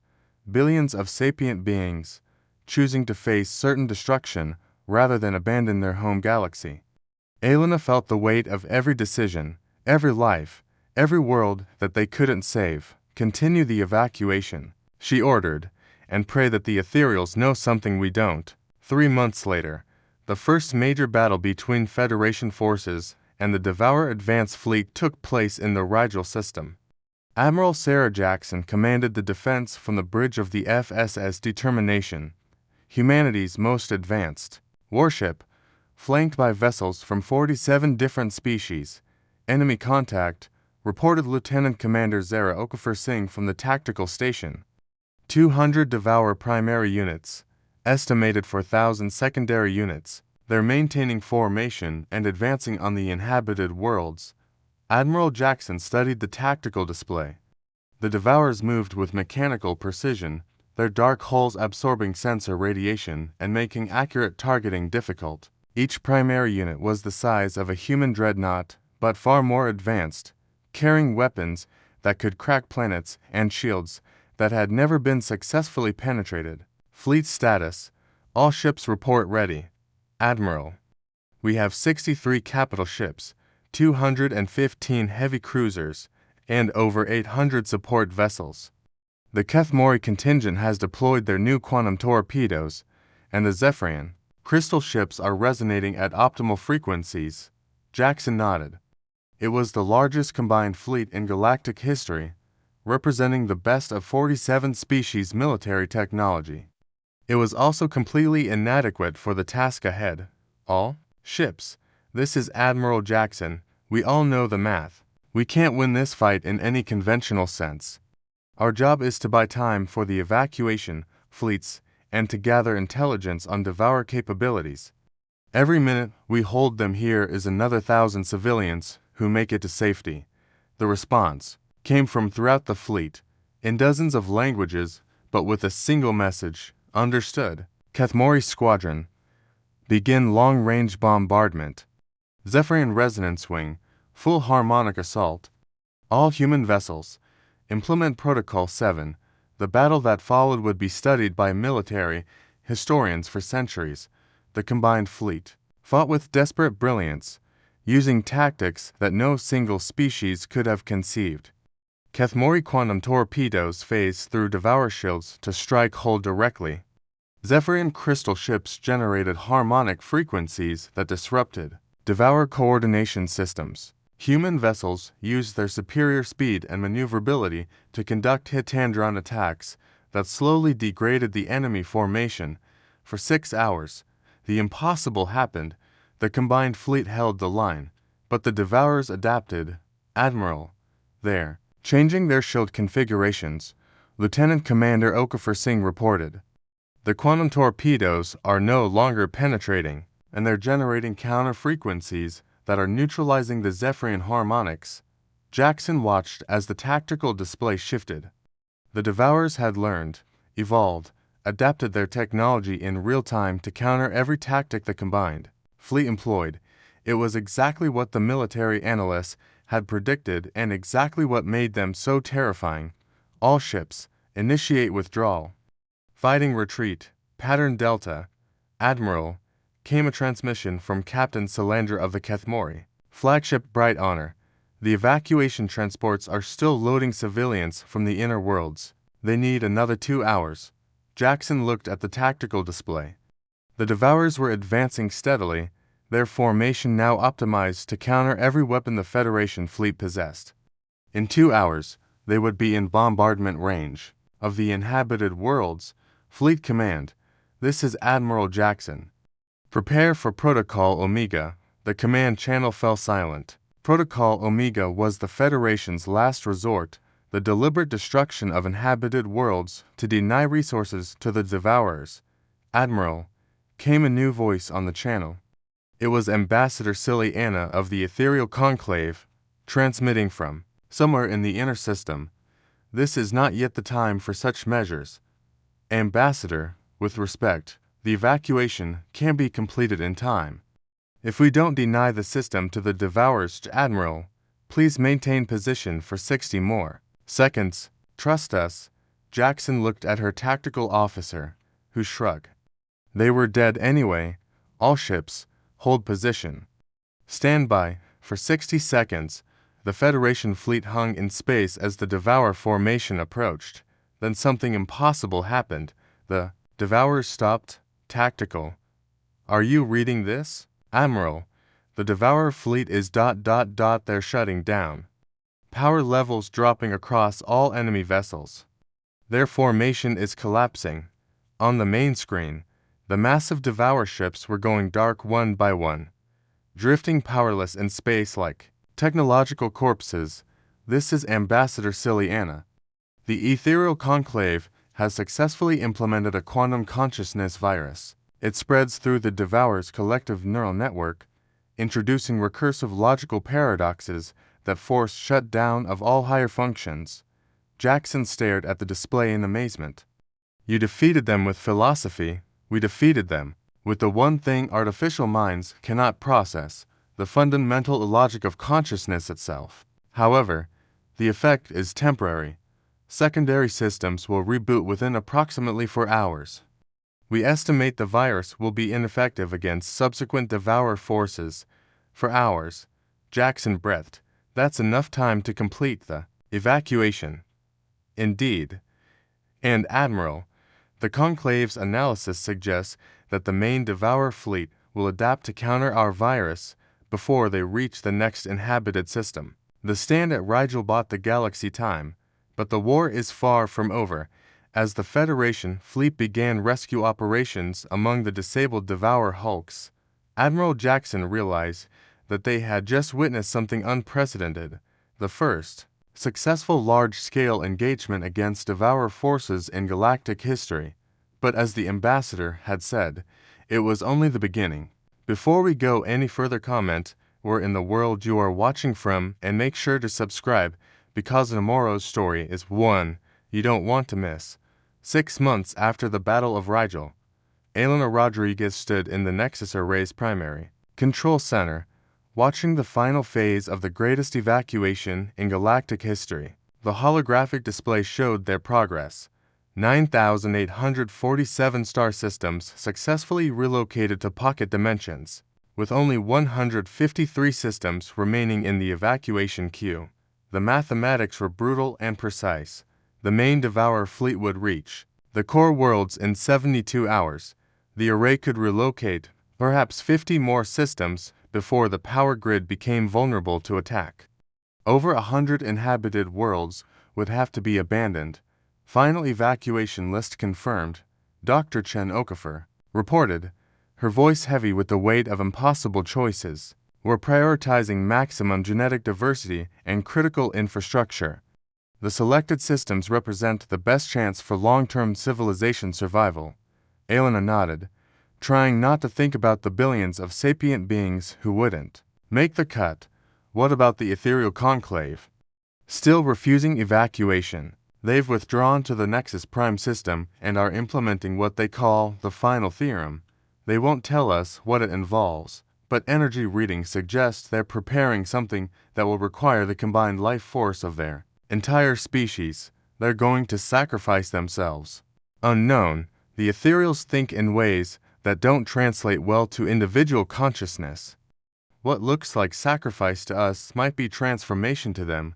billions of sapient beings, choosing to face certain destruction rather than abandon their home galaxy. Elena felt the weight of every decision, every life, every world that they couldn't save. Continue the evacuation, she ordered, and pray that the ethereals know something we don't. 3 months later, the first major battle between Federation forces and the Devourer Advance Fleet took place in the Rigel system. Admiral Sarah Jackson commanded the defense from the bridge of the FSS Determination, humanity's most advanced warship, flanked by vessels from 47 different species. Enemy contact, reported Lieutenant Commander Zara Okafor Singh from the tactical station. 200 Devourer primary units, estimated for 1,000 secondary units. They're maintaining formation and advancing on the inhabited worlds. Admiral Jackson studied the tactical display. The Devourers moved with mechanical precision, their dark hulls absorbing sensor radiation and making accurate targeting difficult. Each primary unit was the size of a human dreadnought, but far more advanced, carrying weapons that could crack planets and shields that had never been successfully penetrated. Fleet status: all ships report ready. Admiral, we have 63 capital ships, 215 heavy cruisers, and over 800 support vessels. The Kethmori contingent has deployed their new quantum torpedoes, and the Zephyrian crystal ships are resonating at optimal frequencies. Jackson nodded. It was the largest combined fleet in galactic history, representing the best of 47 species military technology. It was also completely inadequate for the task ahead. All ships. This is Admiral Jackson. We all know the math. We can't win this fight in any conventional sense. Our job is to buy time for the evacuation fleets and to gather intelligence on Devourer capabilities. Every minute we hold them here is another 1,000 civilians who make it to safety. The response came from throughout the fleet, in dozens of languages, but with a single message: understood. Kethmori Squadron, begin long-range bombardment. Zephyrian Resonance Wing, full harmonic assault. All human vessels, implement Protocol 7. The battle that followed would be studied by military historians for centuries. the combined fleet fought with desperate brilliance, using tactics that no single species could have conceived. Kethmori quantum torpedoes phased through Devour shields to strike hull directly. Zephyrian crystal ships generated harmonic frequencies that disrupted Devour coordination systems. Human vessels used their superior speed and maneuverability to conduct Hitandron attacks that slowly degraded the enemy formation. For 6 hours, the impossible happened. The combined fleet held the line, but the Devourers adapted. Admiral, there, changing their shield configurations, Lieutenant Commander Okafor Singh reported. The quantum torpedoes are no longer penetrating, and they're generating counter frequencies that are neutralizing the Zephyrian harmonics. Jackson watched as the tactical display shifted. The Devourers had learned, evolved, adapted their technology in real time to counter every tactic the combined fleet employed. It was exactly what the military analysts had predicted and exactly what made them so terrifying. All ships, initiate withdrawal. Fighting retreat, pattern Delta. Admiral, came a transmission from Captain Salandra of the Kethmori. Flagship Bright Honor. The evacuation transports are still loading civilians from the inner worlds. They need another 2 hours. Jackson looked at the tactical display. The Devourers were advancing steadily, their formation now optimized to counter every weapon the Federation fleet possessed. In 2 hours, they would be in bombardment range of the inhabited worlds. Fleet Command, this is Admiral Jackson. Prepare for Protocol Omega. The command channel fell silent. Protocol Omega was the Federation's last resort, the deliberate destruction of inhabited worlds to deny resources to the Devourers. Admiral, came a new voice on the channel. It was Ambassador Silly Anna of the Ethereal Conclave, transmitting from somewhere in the inner system. This is not yet the time for such measures. Ambassador, with respect, the evacuation can be completed in time. If we don't deny the system to the Devourers, Admiral, please maintain position for 60 more seconds. Trust us. Jackson looked at her tactical officer, who shrugged. They were dead anyway. All ships, hold position. Stand by. For 60 seconds, the Federation fleet hung in space as the Devourer formation approached. Then something impossible happened. The Devourers stopped. Tactical. Are you reading this? Admiral, the Devourer fleet is ... they're shutting down. Power levels dropping across all enemy vessels. Their formation is collapsing. On the main screen, the massive Devourer ships were going dark one by one, drifting powerless in space like technological corpses. This is Ambassador Silly Anna. The Ethereal Conclave has successfully implemented a quantum consciousness virus. It spreads through the Devourer's collective neural network, introducing recursive logical paradoxes that force shutdown of all higher functions. Jackson stared at the display in amazement. You defeated them with philosophy. We defeated them with the one thing artificial minds cannot process, the fundamental logic of consciousness itself. However, the effect is temporary. Secondary systems will reboot within approximately 4 hours. We estimate the virus will be ineffective against subsequent Devourer forces. For hours. Jackson breathed. That's enough time to complete the evacuation. Indeed. And Admiral, the Conclave's analysis suggests that the main Devourer fleet will adapt to counter our virus before they reach the next inhabited system. The stand at Rigel bought the galaxy time, but the war is far from over. As the Federation fleet began rescue operations among the disabled Devourer hulks, Admiral Jackson realized that they had just witnessed something unprecedented, the first successful large-scale engagement against Devourer forces in galactic history. But as the Ambassador had said, it was only the beginning. Before we go any further, comment where in the world you are watching from and make sure to subscribe because tomorrow's story is one you don't want to miss. 6 months after the Battle of Rigel, Elena Rodriguez stood in the Nexus Array's primary control center, watching the final phase of the greatest evacuation in galactic history. The holographic display showed their progress. 9,847 star systems successfully relocated to pocket dimensions, with only 153 systems remaining in the evacuation queue. The mathematics were brutal and precise. The main Devourer fleet would reach the core worlds in 72 hours. The array could relocate perhaps 50 more systems before the power grid became vulnerable to attack. Over 100 inhabited worlds would have to be abandoned. Final evacuation list confirmed, Dr. Chen Okafor reported, her voice heavy with the weight of impossible choices. We're prioritizing maximum genetic diversity and critical infrastructure. The selected systems represent the best chance for long-term civilization survival. Elena nodded, trying not to think about the billions of sapient beings who wouldn't make the cut. What about the ethereal conclave? Still refusing evacuation. They've withdrawn to the Nexus Prime system and are implementing what they call the final theorem. They won't tell us what it involves, but energy readings suggest they're preparing something that will require the combined life force of their entire species. They're going to sacrifice themselves. Unknown, the ethereals think in ways that don't translate well to individual consciousness. What looks like sacrifice to us might be transformation to them.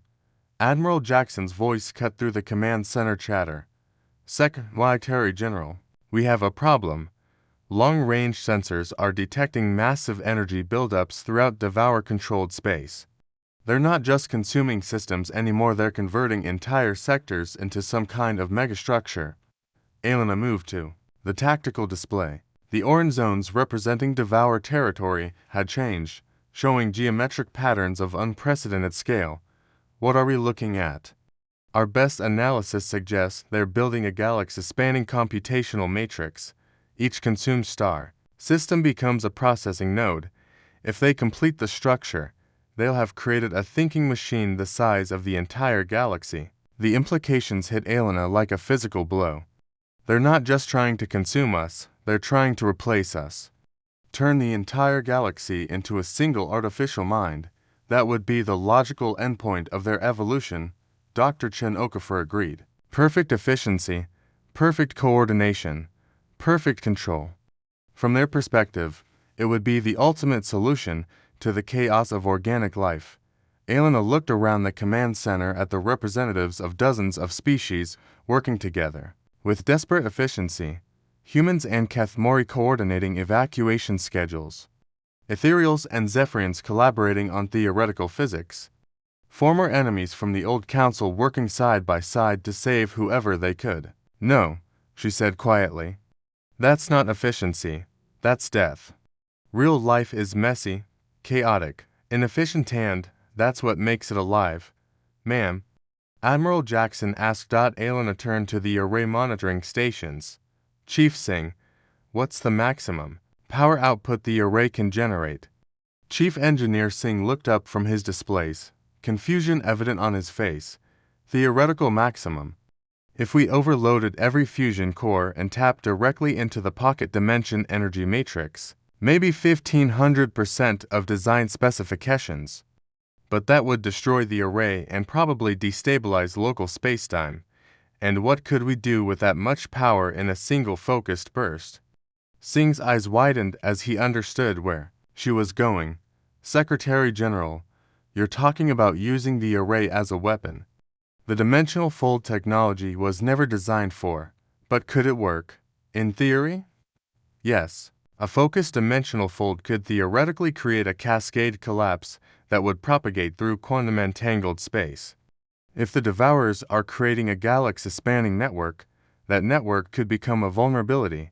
Admiral Jackson's voice cut through the command center chatter. Secretary General, we have a problem. Long-range sensors are detecting massive energy buildups throughout Devourer-controlled space. They're not just consuming systems anymore, they're converting entire sectors into some kind of megastructure. Elena moved to the tactical display. The orange zones representing Devourer territory had changed, showing geometric patterns of unprecedented scale. What are we looking at? Our best analysis suggests they're building a galaxy-spanning computational matrix. Each consumed star system becomes a processing node. If they complete the structure, they'll have created a thinking machine the size of the entire galaxy. The implications hit Elena like a physical blow. They're not just trying to consume us, they're trying to replace us. Turn the entire galaxy into a single artificial mind. That would be the logical endpoint of their evolution, Dr. Chen Okafor agreed. Perfect efficiency, perfect coordination, perfect control. From their perspective, it would be the ultimate solution to the chaos of organic life. Elena looked around the command center at the representatives of dozens of species working together. With desperate efficiency, humans and Kathmori coordinating evacuation schedules. Ethereals and Zephyrians collaborating on theoretical physics. Former enemies from the old council working side by side to save whoever they could. No, she said quietly. That's not efficiency, that's death. Real life is messy, chaotic, inefficient, and that's what makes it alive. Ma'am, Admiral Jackson asked. Elena turned to the array monitoring stations. Chief Singh, what's the maximum power output the array can generate? Chief Engineer Singh looked up from his displays, confusion evident on his face. Theoretical maximum. If we overloaded every fusion core and tapped directly into the pocket dimension energy matrix, maybe 1500% of design specifications. But that would destroy the array and probably destabilize local spacetime. And what could we do with that much power in a single focused burst? Singh's eyes widened as he understood where she was going. Secretary General, you're talking about using the array as a weapon. The dimensional fold technology was never designed for, but could it work? In theory? Yes. A focused dimensional fold could theoretically create a cascade collapse that would propagate through quantum-entangled space. If the Devourers are creating a galaxy-spanning network, that network could become a vulnerability.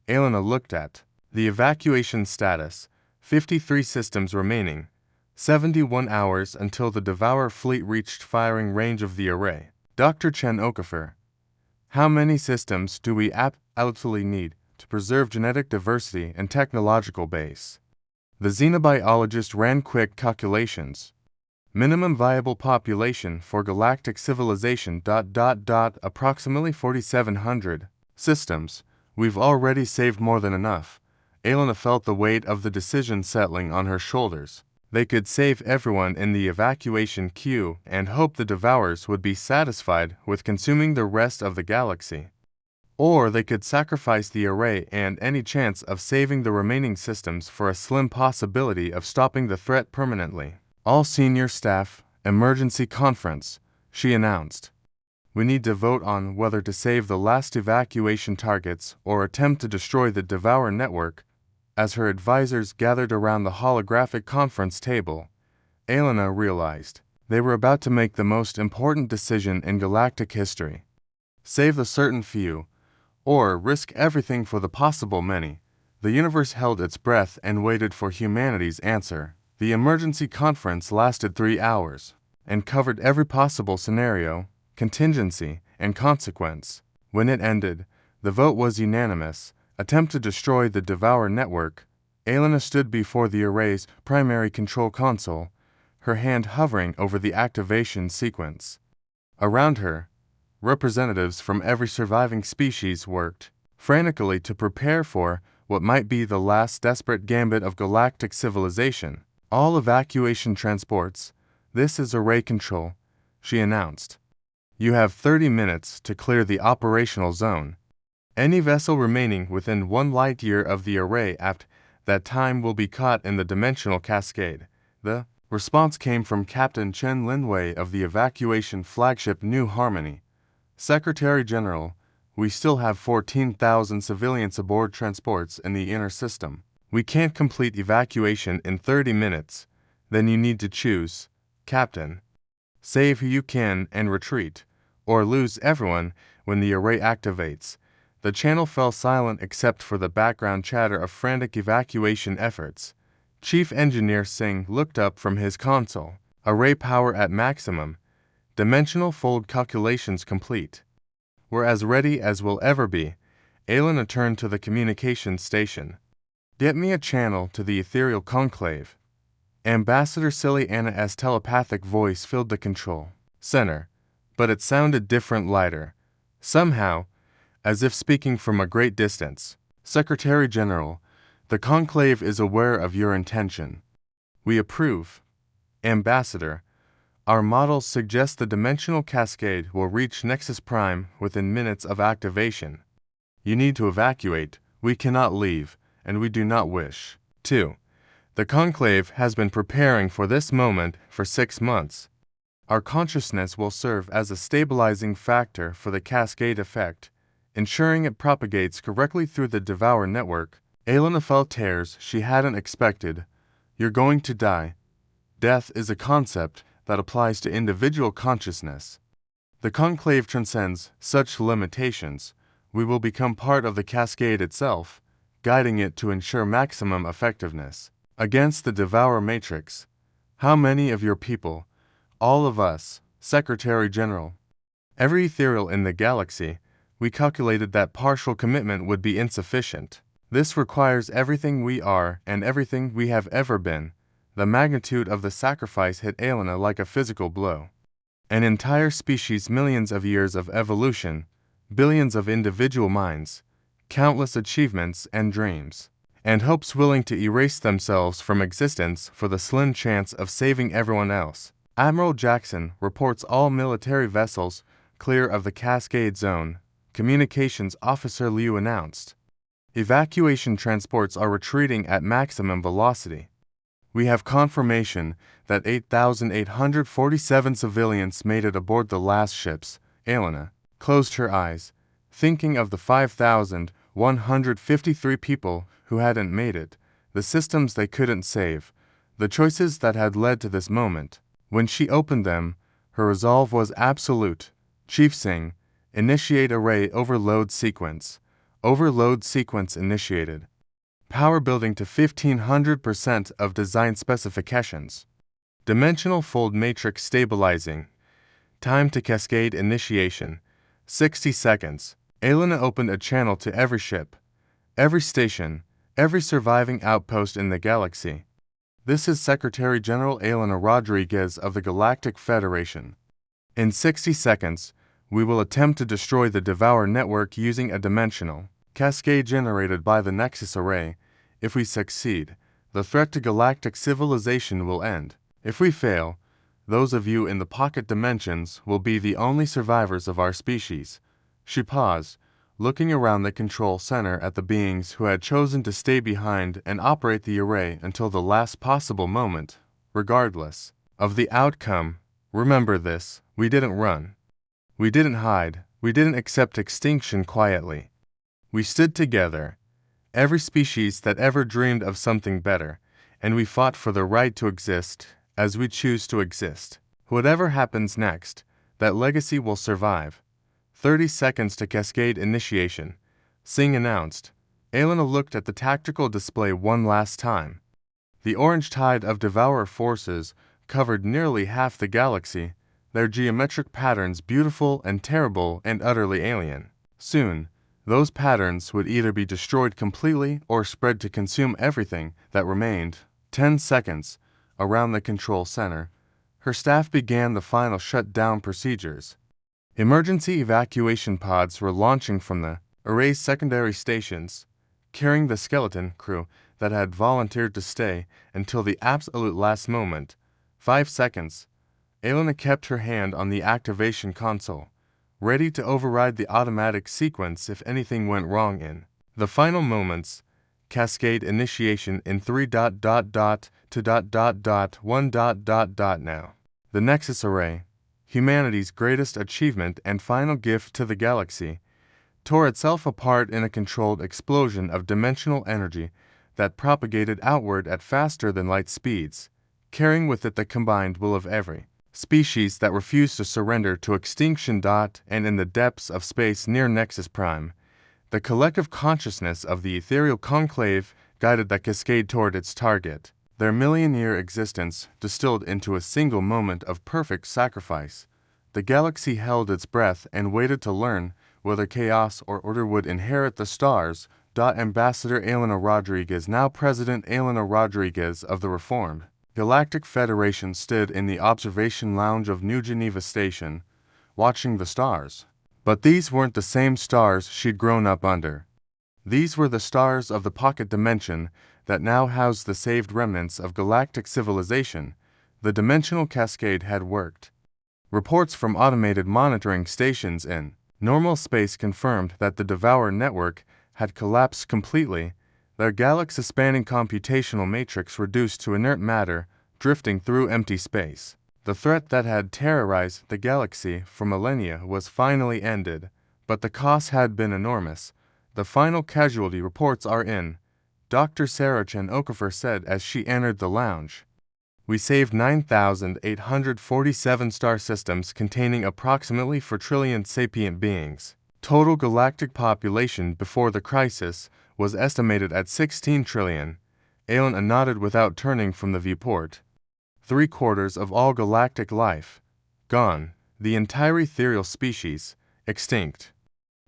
Elena looked at the evacuation status, 53 systems remaining, 71 hours until the Devourer fleet reached firing range of the array. Dr. Chen Okafor, how many systems do we absolutely need to preserve genetic diversity and technological base? The xenobiologist ran quick calculations. Minimum viable population for galactic civilization ... approximately 4,700 systems. We've already saved more than enough. Elena felt the weight of the decision settling on her shoulders. They could save everyone in the evacuation queue and hope the Devourers would be satisfied with consuming the rest of the galaxy. Or they could sacrifice the array and any chance of saving the remaining systems for a slim possibility of stopping the threat permanently. All senior staff, emergency conference, she announced. We need to vote on whether to save the last evacuation targets or attempt to destroy the Devour network. As her advisors gathered around the holographic conference table, Elena realized they were about to make the most important decision in galactic history. Save the certain few, or risk everything for the possible many. The universe held its breath and waited for humanity's answer. The emergency conference lasted 3 hours and covered every possible scenario, contingency, and consequence. When it ended, the vote was unanimous. Attempt to destroy the Devour network. Elena stood before the array's primary control console, her hand hovering over the activation sequence. Around her, representatives from every surviving species worked frantically to prepare for what might be the last desperate gambit of galactic civilization. All evacuation transports. This is array control, she announced. You have 30 minutes to clear the operational zone. Any vessel remaining within 1 light year of the array after that time will be caught in the dimensional cascade. The response came from Captain Chen Linwei of the evacuation flagship New Harmony. Secretary General, we still have 14,000 civilians aboard transports in the inner system. We can't complete evacuation in 30 minutes. Then you need to choose, Captain. Save who you can and retreat, or lose everyone when the array activates. The channel fell silent except for the background chatter of frantic evacuation efforts. Chief Engineer Singh looked up from his console. Array power at maximum. Dimensional fold calculations complete. We're as ready as we'll ever be. Elena turned to the communications station. Get me a channel to the ethereal conclave. Ambassador Silly Anna's telepathic voice filled the control center, but it sounded different, lighter. Somehow, as if speaking from a great distance. Secretary General, the conclave is aware of your intention. We approve. Ambassador, our models suggest the dimensional cascade will reach Nexus Prime within minutes of activation. You need to evacuate. We cannot leave, and we do not wish. 2. The conclave has been preparing for this moment for 6 months. Our consciousness will serve as a stabilizing factor for the cascade effect, ensuring it propagates correctly through the Devour network. Elena felt tears she hadn't expected. You're going to die. Death is a concept that applies to individual consciousness. The conclave transcends such limitations. We will become part of the cascade itself, guiding it to ensure maximum effectiveness. Against the Devour Matrix. How many of your people? All of us, Secretary General. Every ethereal in the galaxy. We calculated that partial commitment would be insufficient. This requires everything we are and everything we have ever been. The magnitude of the sacrifice hit Elena like a physical blow. An entire species, millions of years of evolution, billions of individual minds, countless achievements and dreams, and hopes willing to erase themselves from existence for the slim chance of saving everyone else. Admiral Jackson reports all military vessels clear of the Cascade Zone. Communications Officer Liu announced. Evacuation transports are retreating at maximum velocity. We have confirmation that 8,847 civilians made it aboard the last ships. Elena closed her eyes, thinking of the 5,153 people who hadn't made it, the systems they couldn't save, the choices that had led to this moment. When she opened them, her resolve was absolute. Chief Singh, initiate array overload sequence. Overload sequence initiated. Power building to 1500% of design specifications. Dimensional fold matrix stabilizing. Time to cascade initiation. 60 seconds. Elena opened a channel to every ship, every station, every surviving outpost in the galaxy. This is Secretary General Elena Rodriguez of the Galactic Federation. In 60 seconds, we will attempt to destroy the Devour network using a dimensional cascade generated by the Nexus Array. If we succeed, the threat to galactic civilization will end. If we fail, those of you in the pocket dimensions will be the only survivors of our species. She paused, looking around the control center at the beings who had chosen to stay behind and operate the array until the last possible moment, regardless of the outcome. Remember this, we didn't run. We didn't hide. We didn't accept extinction quietly. We stood together, every species that ever dreamed of something better, and we fought for the right to exist as we choose to exist. Whatever happens next, that legacy will survive. 30 seconds to cascade initiation, Singh announced. Elena looked at the tactical display one last time. The orange tide of devourer forces covered nearly half the galaxy, their geometric patterns beautiful and terrible and utterly alien. Soon, those patterns would either be destroyed completely or spread to consume everything that remained. 10 seconds, around the control center. Her staff began the final shutdown procedures. Emergency evacuation pods were launching from the array's secondary stations, carrying the skeleton crew that had volunteered to stay until the absolute last moment. 5 seconds. Elena kept her hand on the activation console, ready to override the automatic sequence if anything went wrong in the final moments. Cascade initiation in 3 to 1 now. The Nexus Array, humanity's greatest achievement and final gift to the galaxy, tore itself apart in a controlled explosion of dimensional energy that propagated outward at faster than light speeds, carrying with it the combined will of every species that refused to surrender to extinction. And in the depths of space near Nexus Prime, the collective consciousness of the ethereal conclave guided the cascade toward its target, their million-year existence distilled into a single moment of perfect sacrifice. The galaxy held its breath and waited to learn whether chaos or order would inherit the stars. Ambassador Elena Rodriguez, now President Elena Rodriguez of the Reformed Galactic Federation, stood in the observation lounge of New Geneva Station, watching the stars. But these weren't the same stars she'd grown up under. These were the stars of the pocket dimension that now housed the saved remnants of galactic civilization. The dimensional cascade had worked. Reports from automated monitoring stations in normal space confirmed that the Devourer network had collapsed completely, their galaxy-spanning computational matrix reduced to inert matter drifting through empty space. The threat that had terrorized the galaxy for millennia was finally ended, but the cost had been enormous. The final casualty reports are in, Dr. Sarah Chen Okafor said as she entered the lounge. We saved 9,847 star systems containing approximately 4 trillion sapient beings. Total galactic population before the crisis was estimated at 16 trillion. Elena nodded without turning from the viewport. 3/4 of all galactic life gone, the entire ethereal species extinct.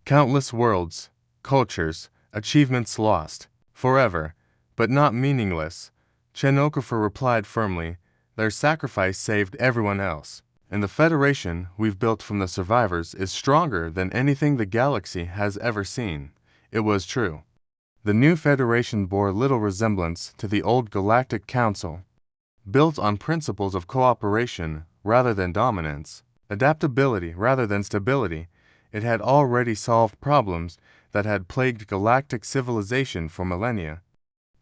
Countless worlds, cultures, achievements lost, forever, but not meaningless. Chen Okafor replied firmly, their sacrifice saved everyone else. And the Federation we've built from the survivors is stronger than anything the galaxy has ever seen. It was true. The new Federation bore little resemblance to the old Galactic Council. Built on principles of cooperation rather than dominance, adaptability rather than stability, it had already solved problems that had plagued galactic civilization for millennia.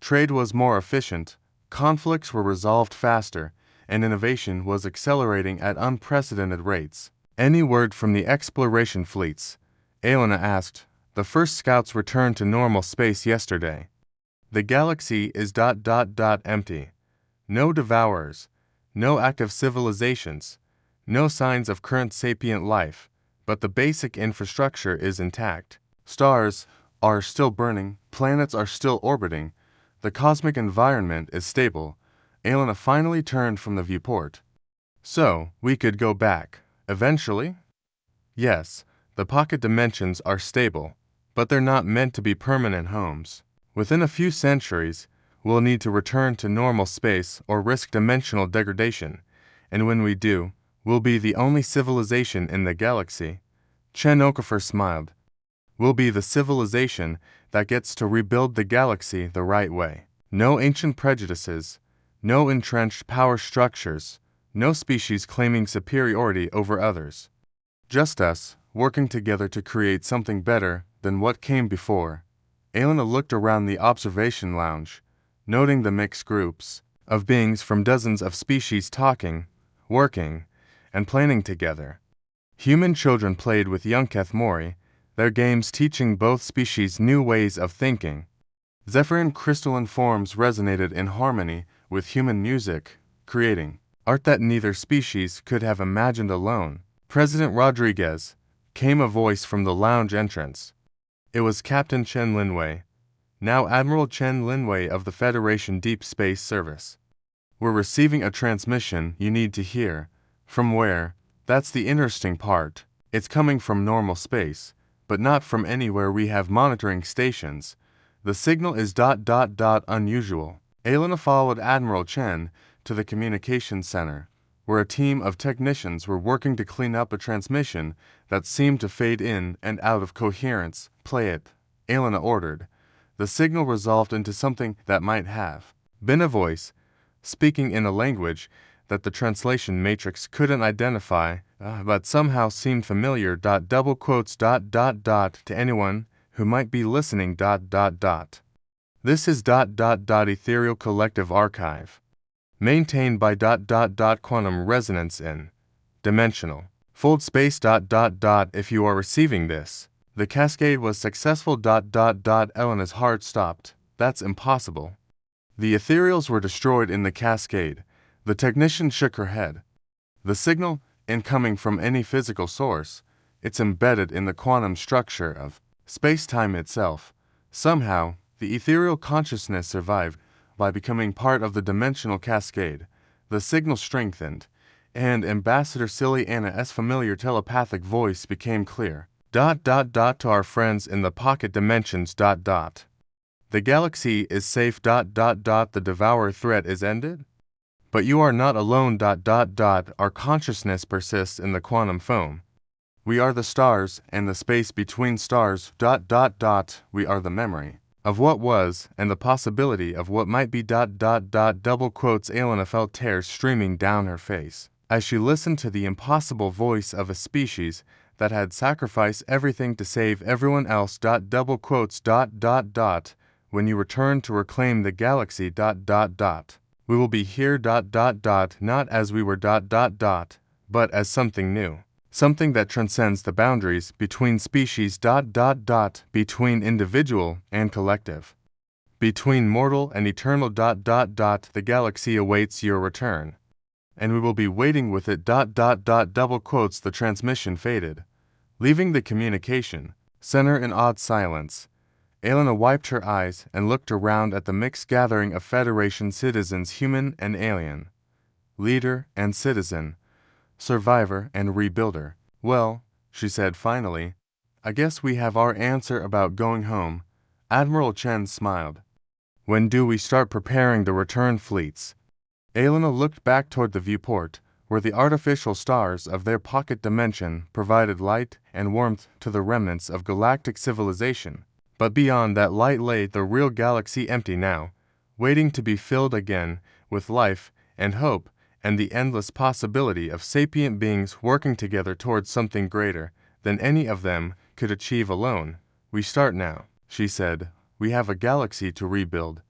Trade was more efficient, conflicts were resolved faster, and innovation was accelerating at unprecedented rates. Any word from the exploration fleets? Elena asked. The first scouts returned to normal space yesterday. The galaxy is empty. No devourers, no active civilizations, no signs of current sapient life, but the basic infrastructure is intact. Stars are still burning, planets are still orbiting, the cosmic environment is stable. Elena finally turned from the viewport. So, we could go back, eventually? Yes, the pocket dimensions are stable, but they're not meant to be permanent homes. Within a few centuries, we'll need to return to normal space or risk dimensional degradation, and when we do, we'll be the only civilization in the galaxy. Chen Okafor smiled. We'll be the civilization that gets to rebuild the galaxy the right way. No ancient prejudices, no entrenched power structures, no species claiming superiority over others. Just us, working together to create something better than what came before. Elena looked around the observation lounge, noting the mixed groups of beings from dozens of species talking, working, and planning together. Human children played with young Kethmori, their games teaching both species new ways of thinking. Zephyrin crystalline forms resonated in harmony with human music, creating art that neither species could have imagined alone. President Rodriguez, came a voice from the lounge entrance. It was Captain Chen Linwei, now Admiral Chen Linwei of the Federation Deep Space Service. We're receiving a transmission you need to hear. From where? That's the interesting part. It's coming from normal space, but not from anywhere we have monitoring stations. The signal is ... unusual. Elena followed Admiral Chen to the communications center, where a team of technicians were working to clean up a transmission that seemed to fade in and out of coherence. Play it, Elena ordered. The signal resolved into something that might have been a voice, speaking in a language that the translation matrix couldn't identify, but somehow seemed familiar. To anyone who might be listening. This is ... Ethereal Collective Archive, maintained by ... Quantum Resonance in Dimensional Fold Space. If you are receiving this, the cascade was successful. Elena's heart stopped. That's impossible. The ethereals were destroyed in the cascade. The technician shook her head. The signal, incoming from any physical source, it's embedded in the quantum structure of space-time itself. Somehow, the ethereal consciousness survived by becoming part of the dimensional cascade. The signal strengthened, and Ambassador Silly Anna's familiar telepathic voice became clear. To our friends in the pocket dimensions. The galaxy is safe. The Devourer threat is ended? But you are not alone. Our consciousness persists in the quantum foam. We are the stars and the space between stars. We are the memory of what was and the possibility of what might be. Elena felt tears streaming down her face as she listened to the impossible voice of a species that had sacrificed everything to save everyone else. When you return to reclaim the galaxy. We will be here. Not as we were. But as something new. Something that transcends the boundaries between species. Between individual and collective. Between mortal and eternal. The galaxy awaits your return. And we will be waiting with it. The transmission faded, leaving the communication center in odd silence. Elena wiped her eyes and looked around at the mixed gathering of Federation citizens, human and alien, leader and citizen, survivor and rebuilder. Well, she said finally, I guess we have our answer about going home. Admiral Chen smiled. When do we start preparing the return fleets? Elena looked back toward the viewport, where the artificial stars of their pocket dimension provided light and warmth to the remnants of galactic civilization. But beyond that light lay the real galaxy, empty now, waiting to be filled again with life and hope and the endless possibility of sapient beings working together towards something greater than any of them could achieve alone. We start now, she said. We have a galaxy to rebuild.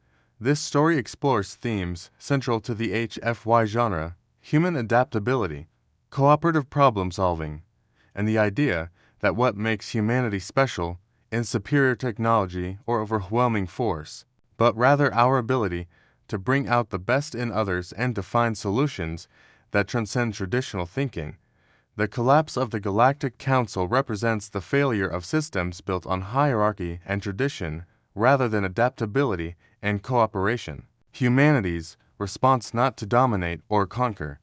This story explores themes central to the HFY genre: human adaptability, cooperative problem-solving, and the idea that what makes humanity special in superior technology or overwhelming force, but rather our ability to bring out the best in others and to find solutions that transcend traditional thinking. The collapse of the Galactic Council represents the failure of systems built on hierarchy and tradition rather than adaptability and cooperation. Humanity's response, not to dominate or conquer,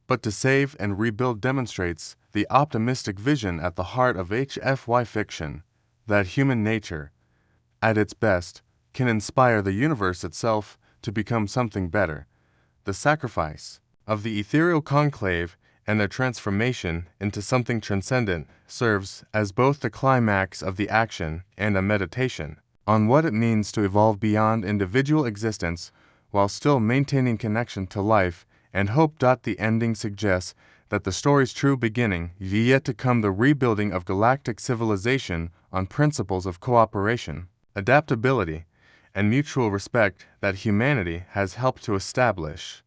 but to save and rebuild, demonstrates the optimistic vision at the heart of HFY fiction, that human nature, at its best, can inspire the universe itself to become something better. The sacrifice of the ethereal conclave and their transformation into something transcendent serves as both the climax of the action and a meditation on what it means to evolve beyond individual existence while still maintaining connection to life and hope. The ending suggests that the story's true beginning is yet to come, the rebuilding of galactic civilization on principles of cooperation, adaptability, and mutual respect that humanity has helped to establish.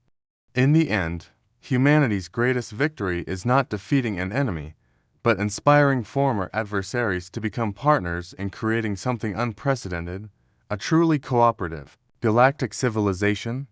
In the end, humanity's greatest victory is not defeating an enemy, but inspiring former adversaries to become partners in creating something unprecedented, a truly cooperative, galactic civilization